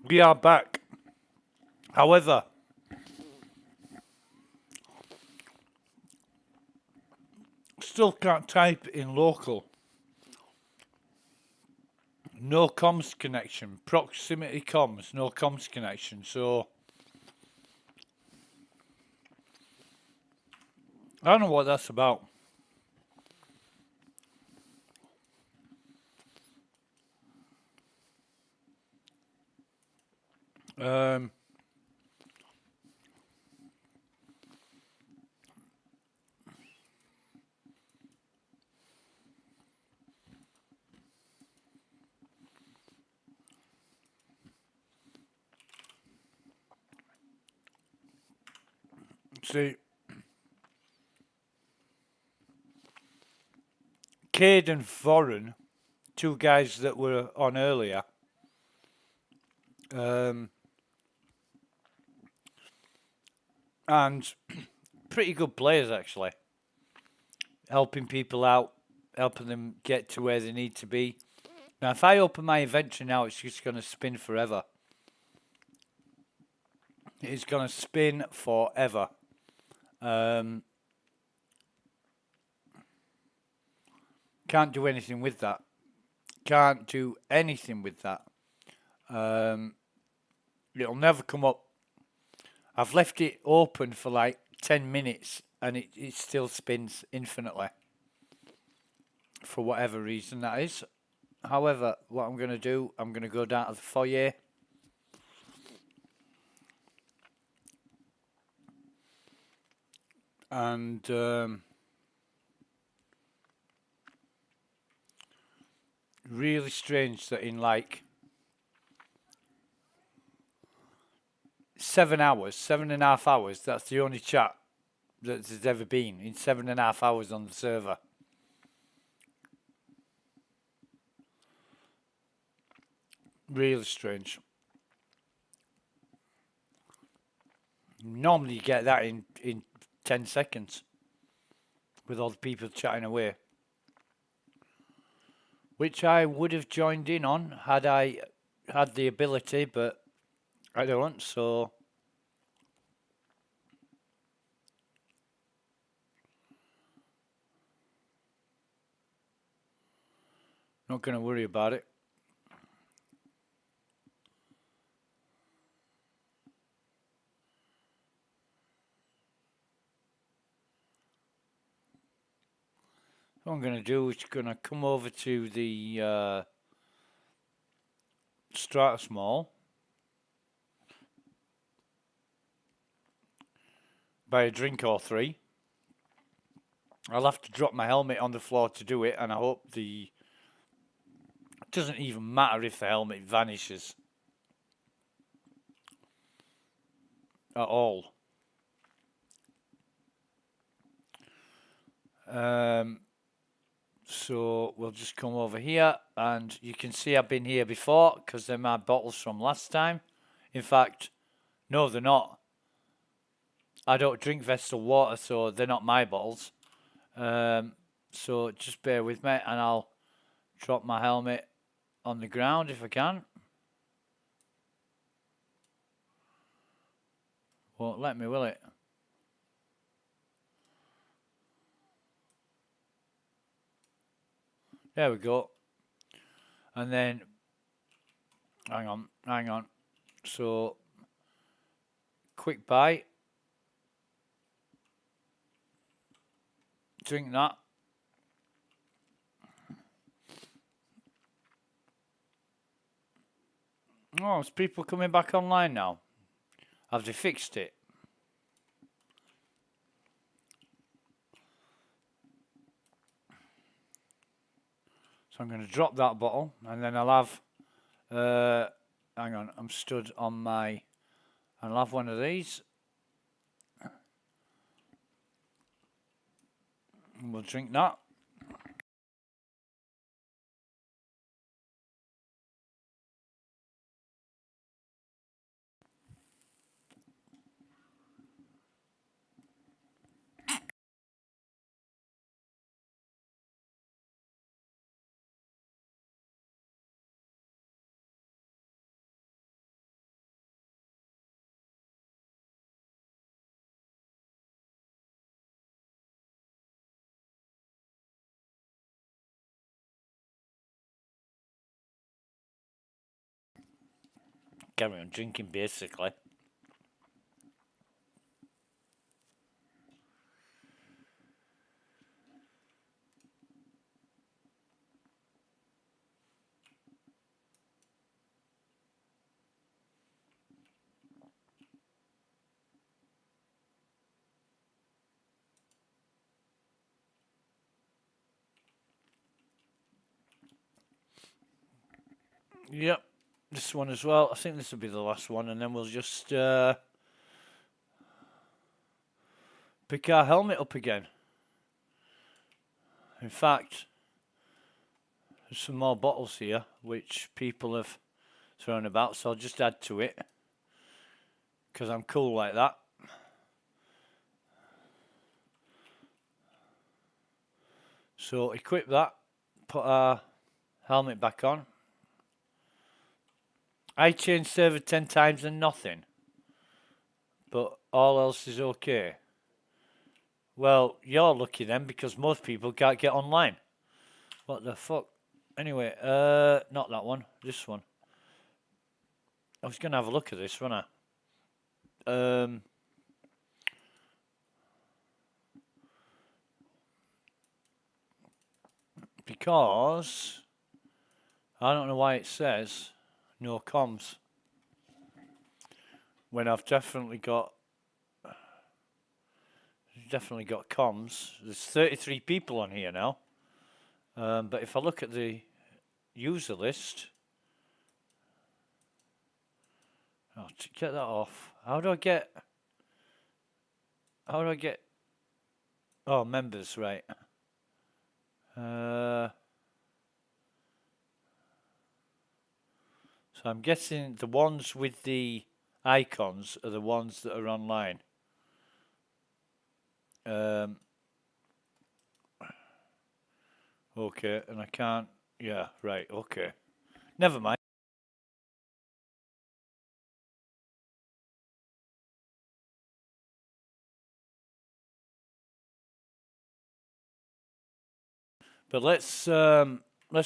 We are back. However, still can't type in local. No comms connection. Proximity comms. No comms connection. So, I don't know what that's about. Um, see, Cade and Foreign, two guys that were on earlier, and pretty good players actually, helping people out, helping them get to where they need to be. Now, if I open my inventory now, it's just going to spin forever. It's going to spin forever. Can't do anything with that. Can't do anything with that. It'll never come up. I've left it open for like 10 minutes and it still spins infinitely. For whatever reason that is. However, what I'm going to do, I'm going to go down to the foyer. And really strange that in like 7.5 hours, that's the only chat that there's ever been in 7.5 hours on the server. Really strange. Normally you get that in 10 seconds with all the people chatting away. Which I would have joined in on had I had the ability, but I don't, so not going to worry about it. What I'm going to do is going to come over to the Stratus Mall, buy a drink or three. I'll have to drop my helmet on the floor to do it, and I hope it doesn't even matter if the helmet vanishes at all. So we'll just come over here, and you can see I've been here before because they're my bottles from last time. In fact, no, they're not. I don't drink Vestal water, so they're not my bottles. So just bear with me, and I'll drop my helmet on the ground if I can. Won't let me, will it? There we go. And then, hang on. So, quick buy. Drink that. Oh, is people coming back online now? Have they fixed it? So I'm going to drop that bottle, and then I'll have, hang on, I'm stood on my, I'll have one of these. And we'll drink that. Carry on drinking, basically. Yep, this one as well. I think this will be the last one, and then we'll just pick our helmet up again. In fact, there's some more bottles here which people have thrown about, so I'll just add to it because I'm cool like that. So equip that, put our helmet back on. I changed server 10 times and nothing, but all else is okay. Well, you're lucky then, because most people can't get online. What the fuck? Anyway, not that one. This one. I was gonna have a look at this, wasn't I? Because I don't know why it says no comms when I've definitely got comms. There's 33 people on here now. But if I look at the user list, oh, to get that off, how do I get? Oh, members, right. So I'm guessing the ones with the icons are the ones that are online. Okay, and I can't. Yeah, right. Okay, never mind. But let's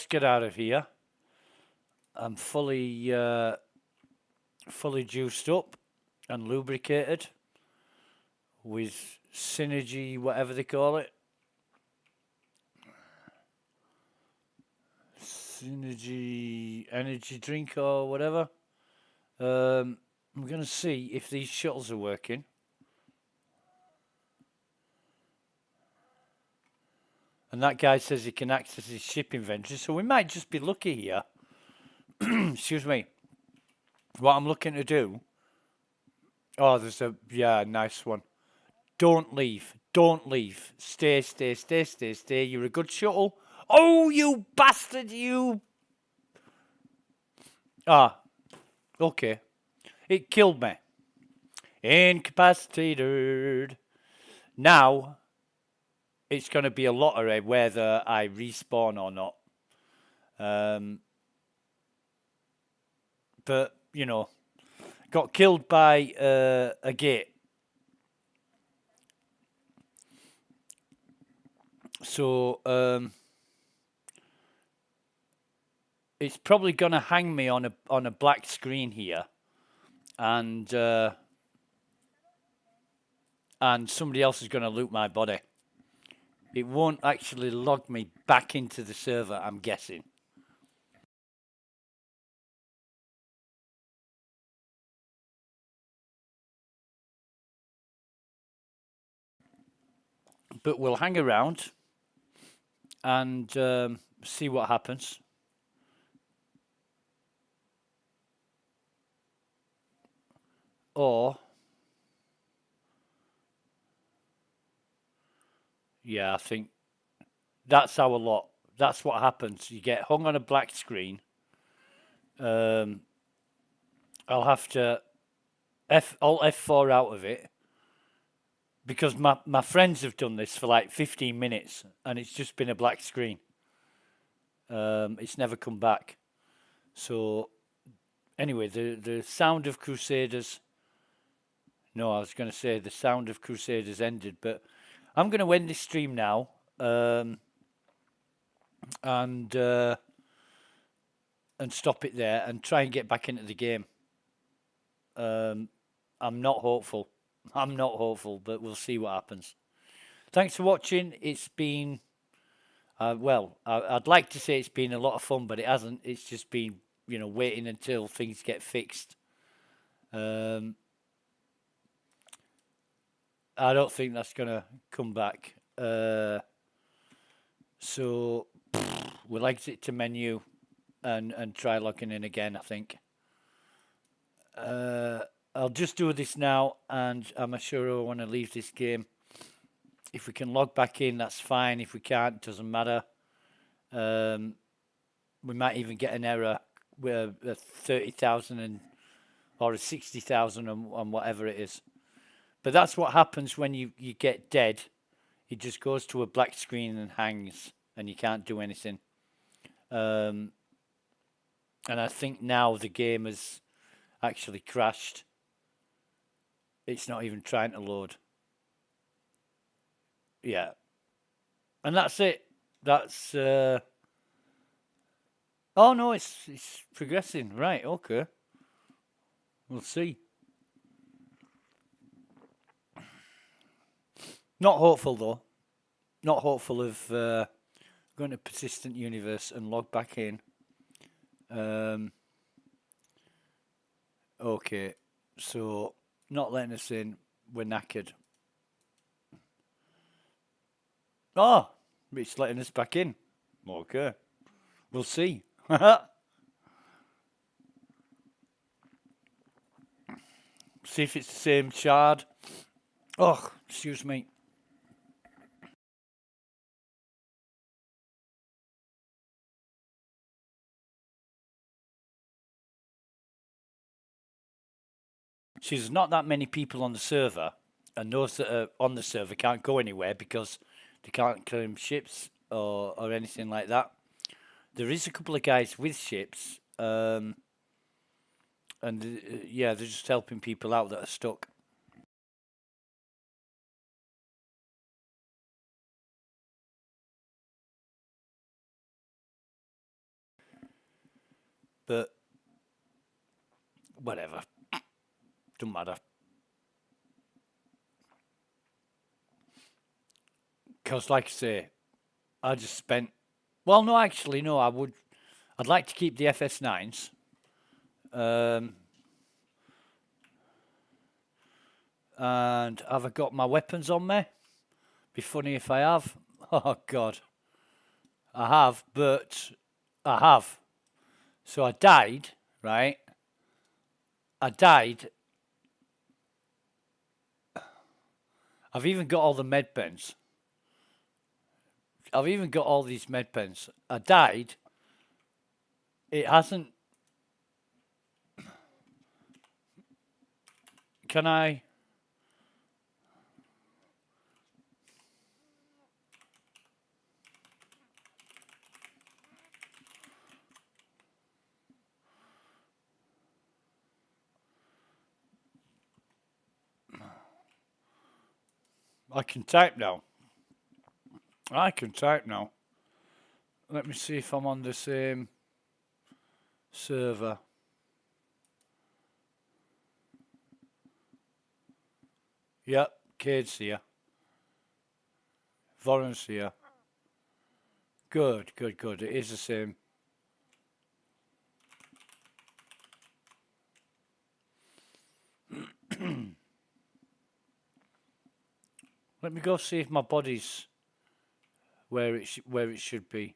get out of here. I'm fully juiced up and lubricated with synergy, whatever they call it. Synergy energy drink or whatever. I'm going to see if these shuttles are working. And that guy says he can access his ship inventory, so we might just be lucky here. Excuse me. What I'm looking to do. Oh, there's a. Yeah, nice one. Don't leave. Don't leave. Stay, stay, stay, stay, stay. You're a good shuttle. Oh, you bastard, you. Ah, okay. It killed me. Incapacitated. Now, it's going to be a lottery whether I respawn or not. But, you know, got killed by a gate. So, it's probably going to hang me on a black screen here. And somebody else is going to loot my body. It won't actually log me back into the server, I'm guessing. But we'll hang around and see what happens. Or, yeah, I think that's our lot. That's what happens. You get hung on a black screen. I'll have to Alt F4 out of it because my friends have done this for like 15 minutes and it's just been a black screen. It's never come back. So anyway, the sound of Crusaders. No, I was going to say the sound of Crusaders ended, but I'm going to end this stream now. And stop it there and try and get back into the game. I'm not hopeful. But we'll see what happens. Thanks for watching. It's been, I'd like to say it's been a lot of fun, but it hasn't. It's just been, waiting until things get fixed. I don't think that's going to come back. So we'll exit to menu and try logging in again, I think. I'll just do this now, and I'm sure I want to leave this game. If we can log back in, that's fine. If we can't, doesn't matter. We might even get an error with a 30,000 or a 60,000 and whatever it is. But that's what happens when you get dead. It just goes to a black screen and hangs, and you can't do anything. And I think now the game has actually crashed. It's not even trying to load. Yeah. And that's it. That's Oh no, it's progressing. Right, okay. We'll see. Not hopeful though. Not hopeful of going to persistent universe and log back in. Um, okay, so not letting us in. We're knackered. Oh, it's letting us back in. Okay, we'll see. See if it's the same shard. Oh, excuse me. See, there's not that many people on the server, and those that are on the server can't go anywhere because they can't claim ships or anything like that. There is a couple of guys with ships, and yeah, they're just helping people out that are stuck. But whatever, don't matter. Because, like I say, I just spent. Well, no, actually, no. I would. I'd like to keep the FS9s. Um, and have I got my weapons on me? Be funny if I have. Oh God, I have, but I have. So I died, right? I died. I've even got all the med pens. I've even got all these med pens. I died. It hasn't. Can I? I can type now. I can type now. Let me see if I'm on the same server. Yep, Cade's here. Voren's here. Good, good, good. It is the same. Let me go see if my body's where it should be.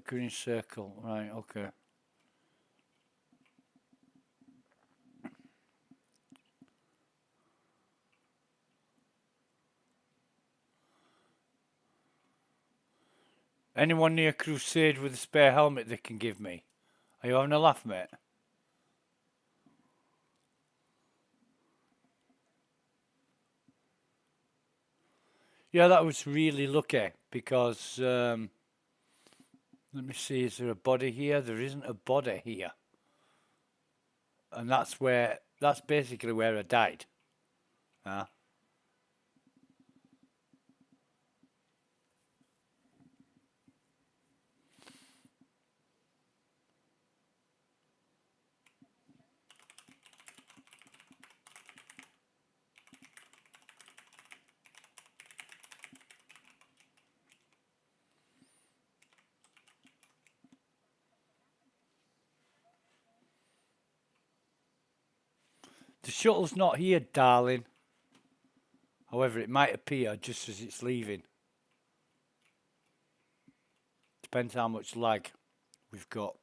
Green circle. Right, okay. Anyone near Crusade with a spare helmet they can give me? Are you having a laugh, mate? Yeah, that was really lucky because let me see, is there a body here? There isn't a body here. And that's basically where I died. The shuttle's not here, darling. However, it might appear just as it's leaving. Depends how much lag we've got.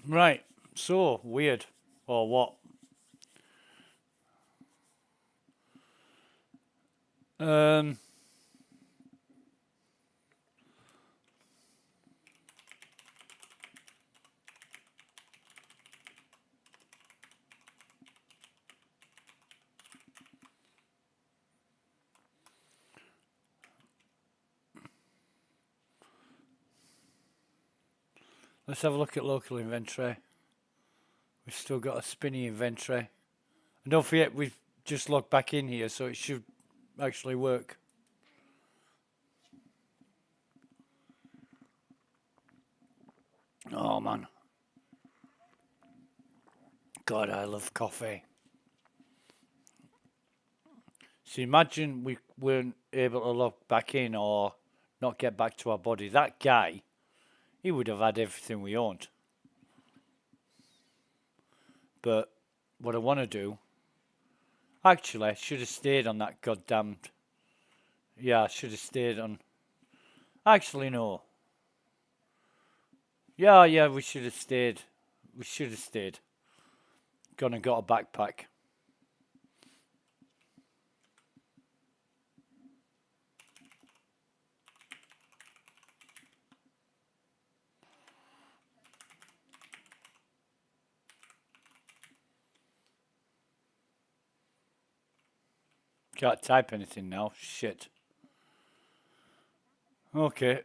Right. So weird. Or what? Um. Let's have a look at local inventory. We've still got a spinny inventory. And don't forget, we've just logged back in here, so it should actually work. Oh, man. God, I love coffee. So imagine we weren't able to log back in or not get back to our body. That guy, he would have had everything we owned. But what I want to do, actually, I should have stayed on that goddamned. Yeah, I should have stayed on. Actually, no. Yeah, we should have stayed. We should have stayed. Gone and got a backpack. Can't type anything now. Shit. Okay.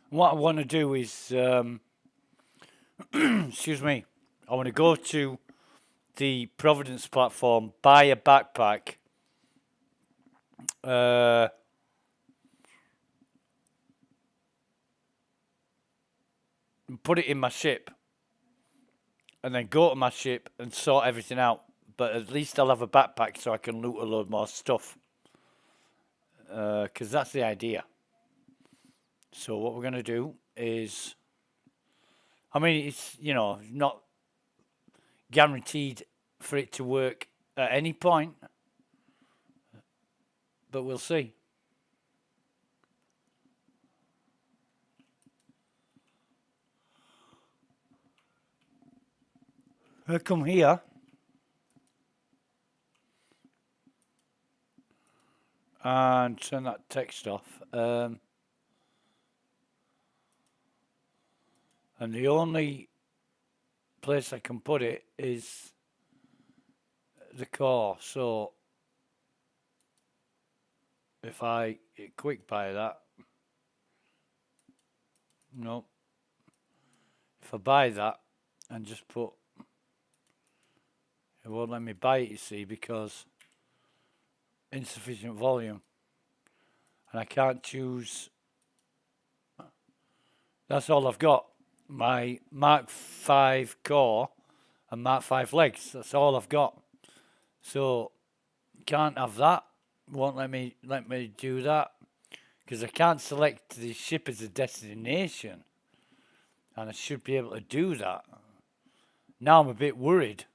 What I want to do is, excuse me, I want to go to the Providence platform, buy a backpack, and put it in my ship, and then go to my ship and sort everything out. But at least I'll have a backpack so I can loot a load more stuff. Because that's the idea. So what we're going to do is, I mean, it's, not guaranteed for it to work at any point, but we'll see. I come here. And turn that text off. And the only place I can put it is the core. So if I quick buy that, no. If I buy that and just put, it won't let me buy it, you see, because insufficient volume. And I can't choose. That's all I've got. My Mark 5 core and Mark 5 legs. That's all I've got. So can't have that. Won't let me do that because I can't select the ship as a destination, and I should be able to do that. Now I'm a bit worried.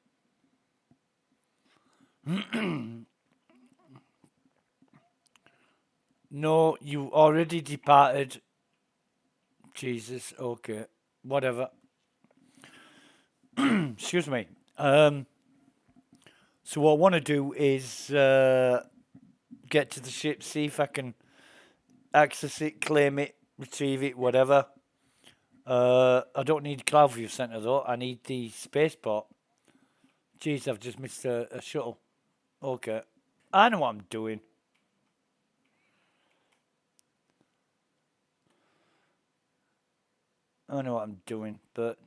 No, you already departed. Jesus, okay, whatever. Excuse me. So what I want to do is get to the ship, see if I can access it, claim it, retrieve it, whatever. I don't need Cloudview Centre though. I need the spaceport. Jeez, I've just missed a shuttle. Okay, I know what I'm doing. I know what I'm doing, but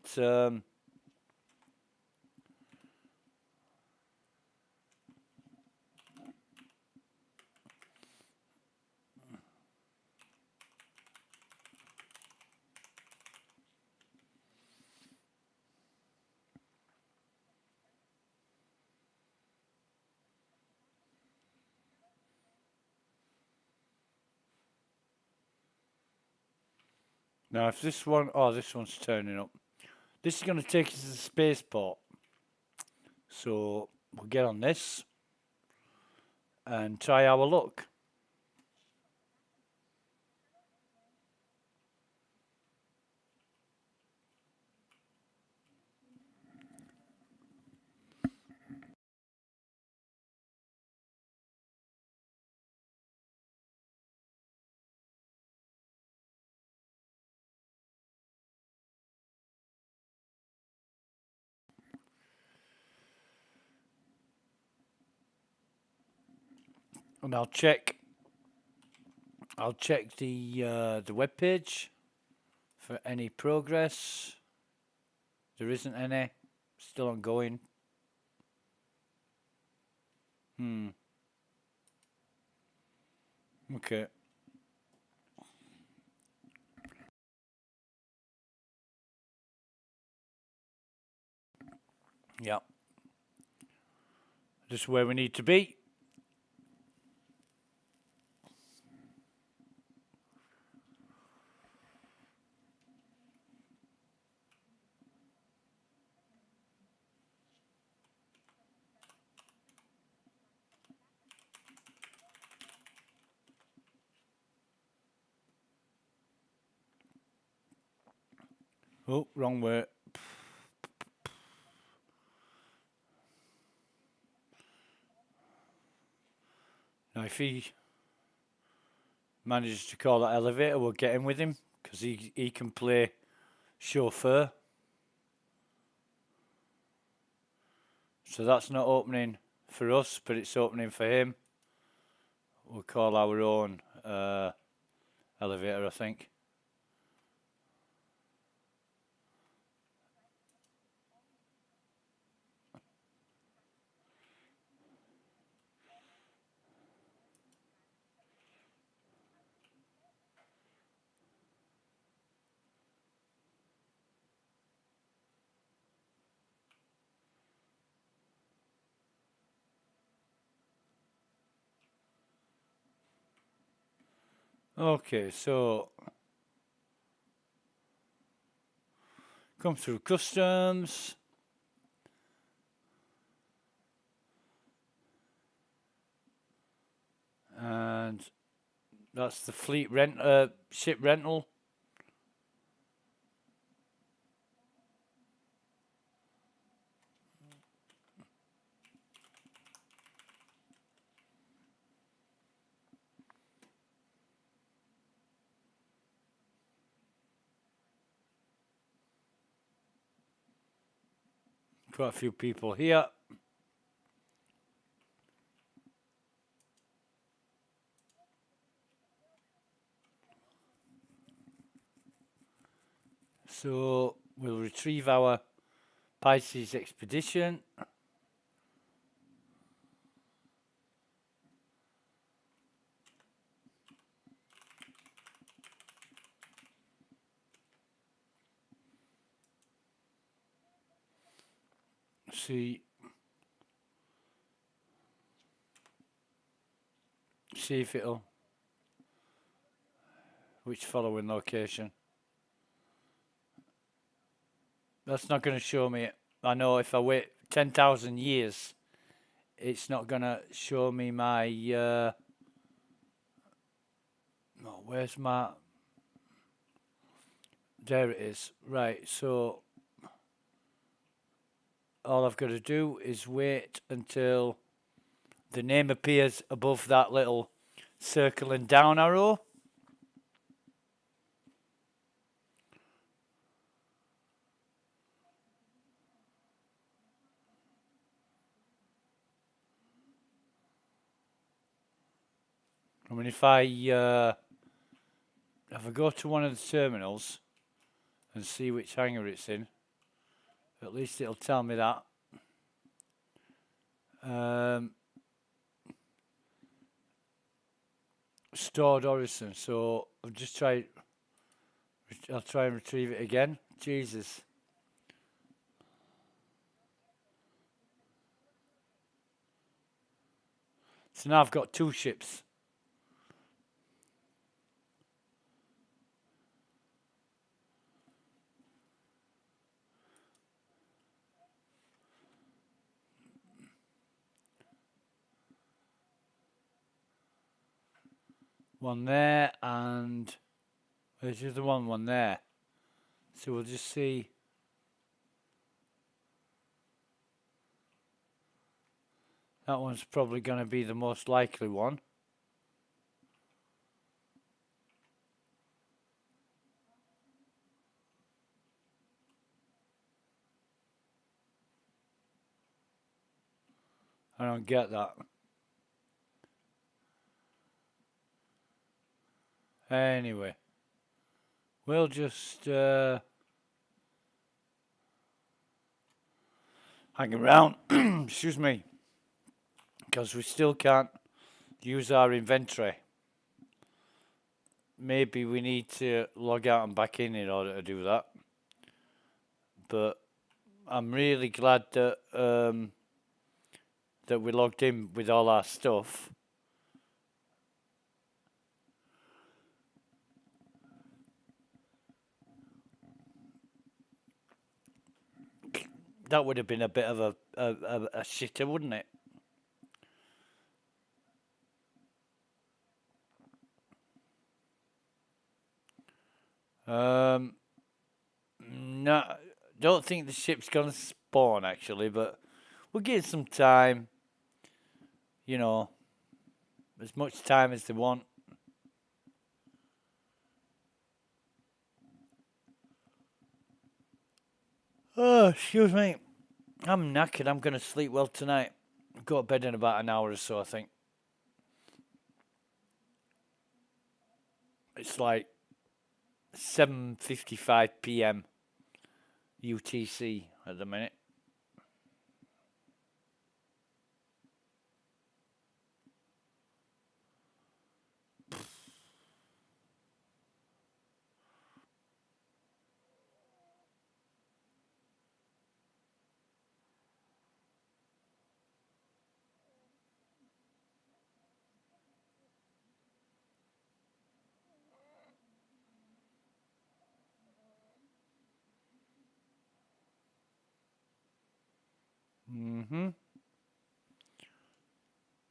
now if this one, oh, this one's turning up. This is going to take us to the spaceport. So we'll get on this and try our luck. And I'll check the web page for any progress. There isn't any. Still ongoing. Okay. Yeah. Just where we need to be. Oh, wrong way. Now, if he manages to call that elevator, we'll get in with him because he can play chauffeur. So that's not opening for us, but it's opening for him. We'll call our own elevator, I think. Okay, so come through customs. And that's the fleet ship rental. Quite a few people here. So we'll retrieve our Pisces expedition. See if it'll, which following location. That's not going to show me it. I know if I wait 10,000 years, it's not going to show me my, no, where's my, there it is. Right, so all I've got to do is wait until the name appears above that little circling down arrow. I mean, if I go to one of the terminals and see which hangar it's in. At least it'll tell me that. Stored Orison. So I'll try and retrieve it again. Jesus. So now I've got 2 ships. One there, and there's the other one there. So we'll just see. That one's probably going to be the most likely one. I don't get that. Anyway, we'll just hang around. Excuse me. Because we still can't use our inventory. Maybe we need to log out and back in order to do that. But I'm really glad that that we logged in with all our stuff. That would have been a bit of a shitter, wouldn't it? No, don't think the ship's gonna spawn actually, but we'll give it some time. You know, as much time as they want. Oh, excuse me. I'm knackered. I'm gonna sleep well tonight. Go to bed in about an hour or so, I think. It's like 7:55 p.m. UTC at the minute.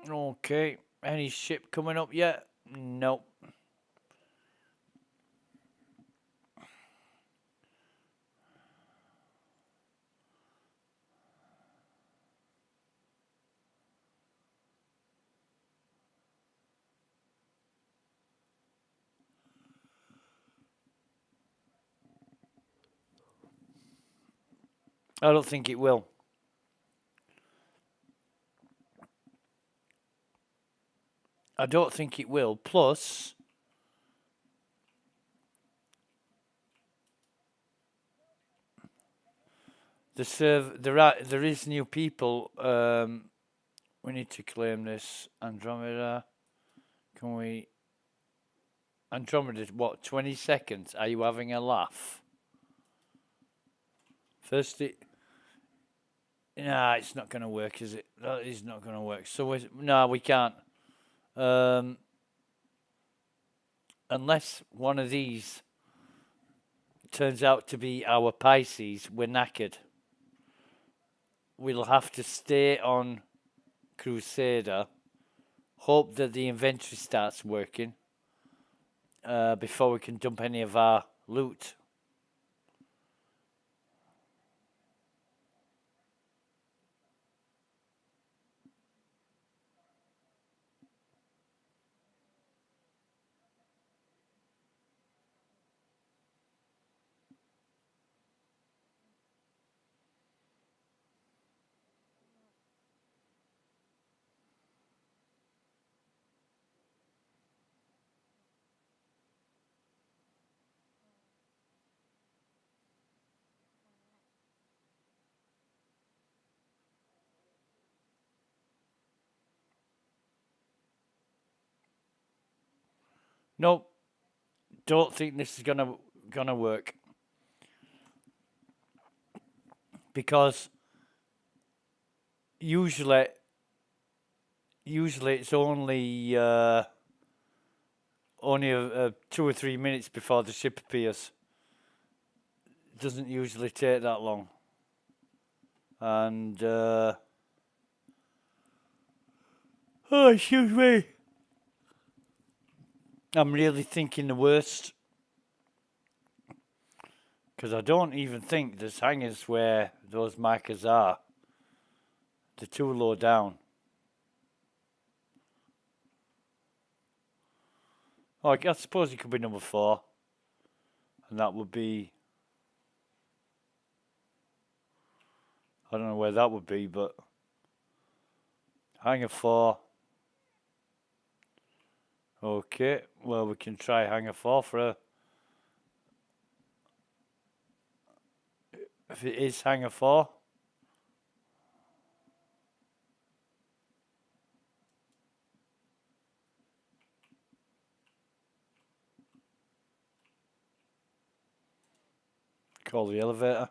Okay. Any ship coming up yet? Nope. I don't think it will. I don't think it will. Plus, there is new people. We need to claim this Andromeda. Can we? Andromeda, what? 20 seconds? Are you having a laugh? First, nah, it's not going to work, is it? That is not going to work. So, no, we can't. Unless one of these turns out to be our Pisces, we're knackered. We'll have to stay on Crusader, hope that the inventory starts working before we can dump any of our loot. Nope, don't think this is gonna work because usually it's only 2 or 3 minutes before the ship appears. It doesn't usually take that long, and oh, excuse me. I'm really thinking the worst because I don't even think there's hangers where those markers are. They're too low down. Oh, I suppose it could be number 4, and that would be, I don't know where that would be, but hanger 4. Okay, well, we can try hanger 4 for a, if it is hanger 4. Call the elevator.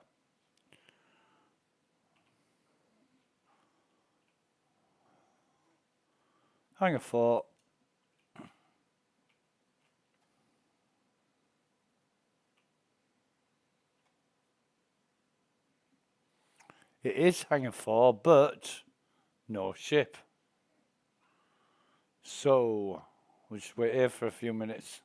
Hanger 4. It is hanger 4, but no ship. So, we'll just wait here for a few minutes.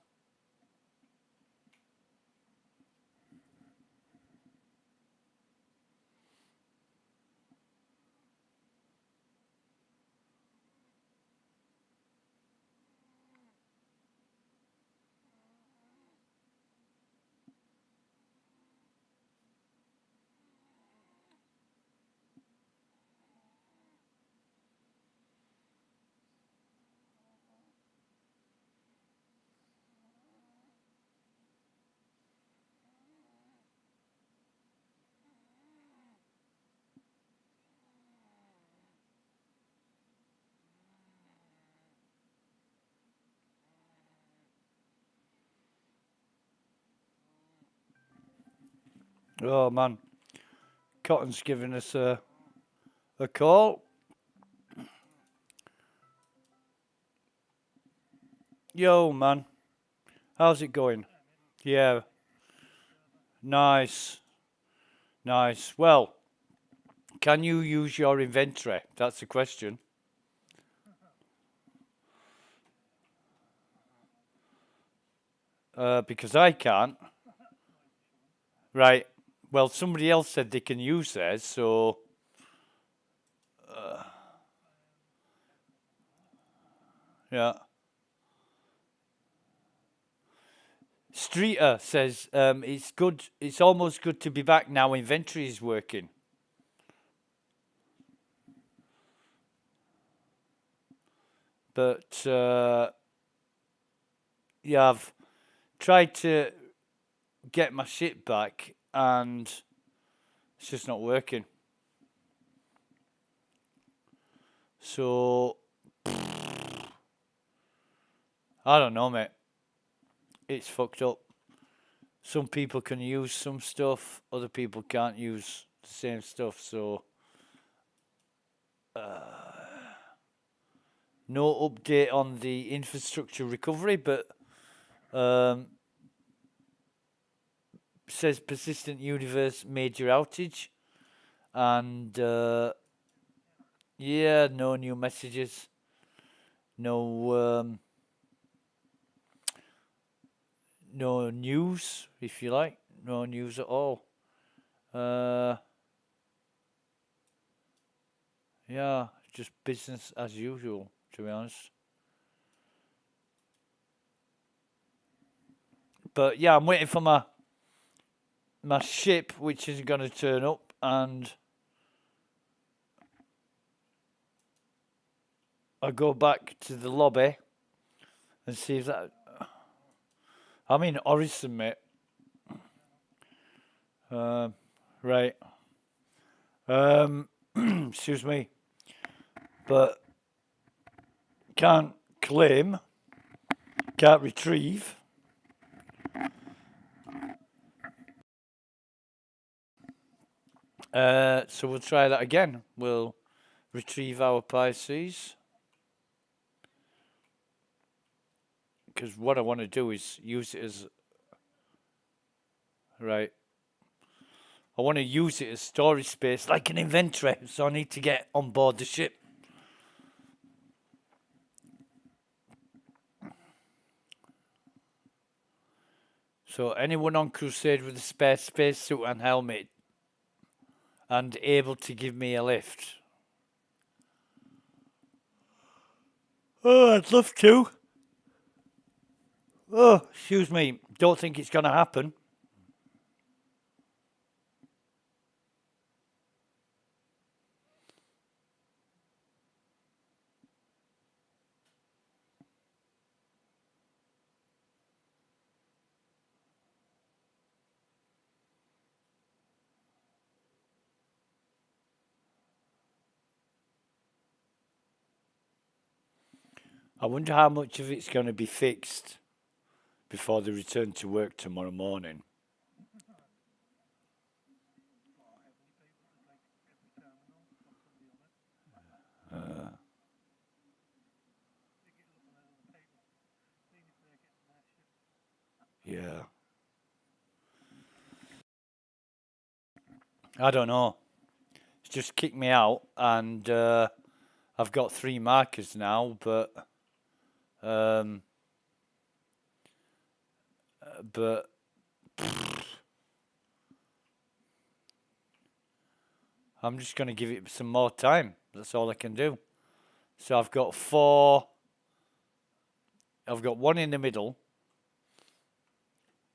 Oh man, Cotton's giving us a call. Yo man, how's it going? Yeah, nice. Well, can you use your inventory? That's the question. Because I can't. Right. Well, somebody else said they can use theirs, so. Yeah. Streeter says it's good. It's almost good to be back now. Inventory is working. But yeah, I've tried to get my shit back, and it's just not working. So I don't know, mate. It's fucked up. Some people can use some stuff, other people can't use the same stuff. So no update on the infrastructure recovery, but says persistent universe major outage, and yeah, no new messages, no no news, if you like, no news at all. Yeah, just business as usual, to be honest. But yeah, I'm waiting for my ship, which is going to turn up, and I go back to the lobby and see if that. I'm in Orison, mate. Right. Excuse me, but can't claim Can't retrieve. So we'll try that again. We'll retrieve our Pisces. Because what I want to do is use it as... Right. I want to use it as storage space, like an inventory. So I need to get on board the ship. So anyone on crusade with a spare spacesuit and helmet and able to give me a lift? Oh, I'd love to. Oh, excuse me. Don't think it's going to happen. I wonder how much of it's going to be fixed before they return to work tomorrow morning. Yeah. I don't know. It's just kicked me out, and I've got 3 markers now, but I'm just going to give it some more time. That's all I can do. So I've got 4. I've got 1 in the middle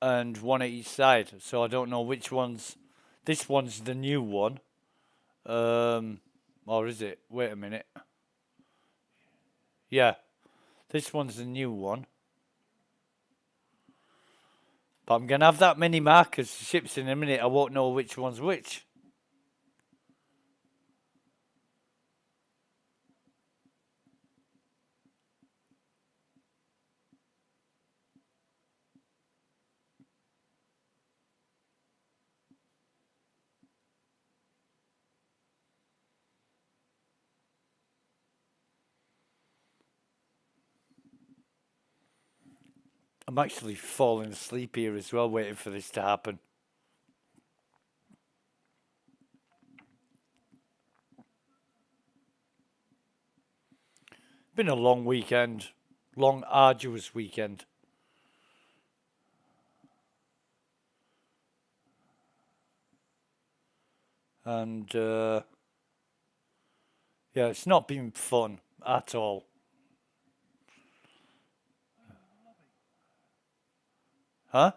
and 1 at each side. So I don't know which one's... This one's the new one. Or is it? Wait a minute. Yeah. This one's the new one. But I'm going to have that many markers, ships in a minute. I won't know which one's which. I'm actually falling asleep here as well, waiting for this to happen. Been a long weekend. Long, arduous weekend. And, yeah, it's not been fun at all. Huh?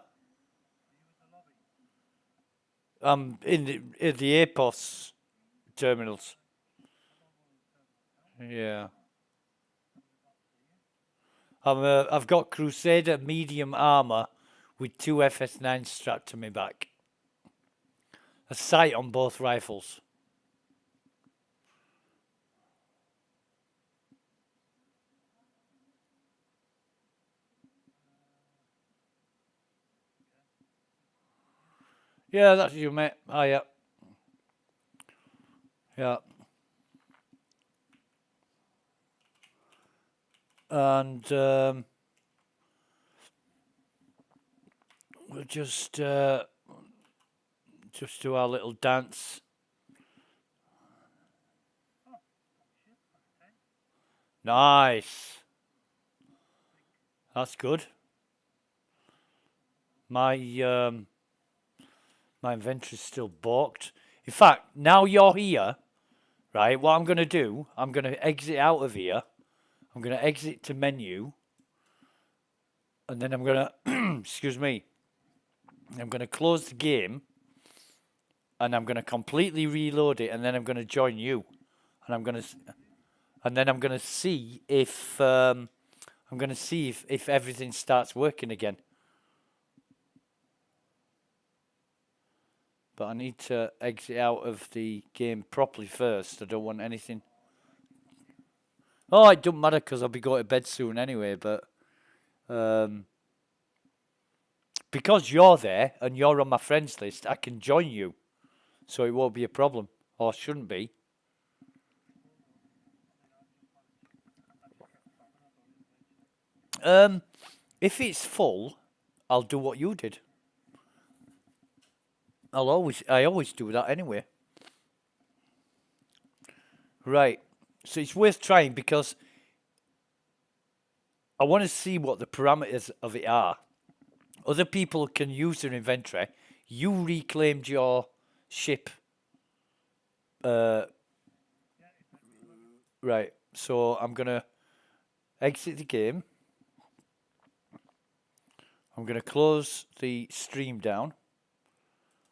I'm in the APOS terminals. Yeah. I've got Crusader medium armor with 2 FS9s strapped to my back. A sight on both rifles. Yeah, that's you, mate. Oh, yeah. Yeah. And we'll just do our little dance. Nice. That's good. My inventory's still balked. In fact, now you're here, right? What I'm gonna do, I'm gonna exit out of here. I'm gonna exit to menu, and then I'm gonna excuse me. I'm gonna close the game, and I'm gonna completely reload it, and then I'm gonna join you, and I'm gonna see if if everything starts working again. But I need to exit out of the game properly first. I don't want anything. Oh, it doesn't matter because I'll be going to bed soon anyway, but Because you're there and you're on my friends list, I can join you. So it won't be a problem. Or shouldn't be. If it's full, I'll do what you did. I always do that anyway. Right. So it's worth trying because I want to see what the parameters of it are. Other people can use their inventory. You reclaimed your ship. Uh, right. So I'm gonna exit the game. I'm gonna close the stream down.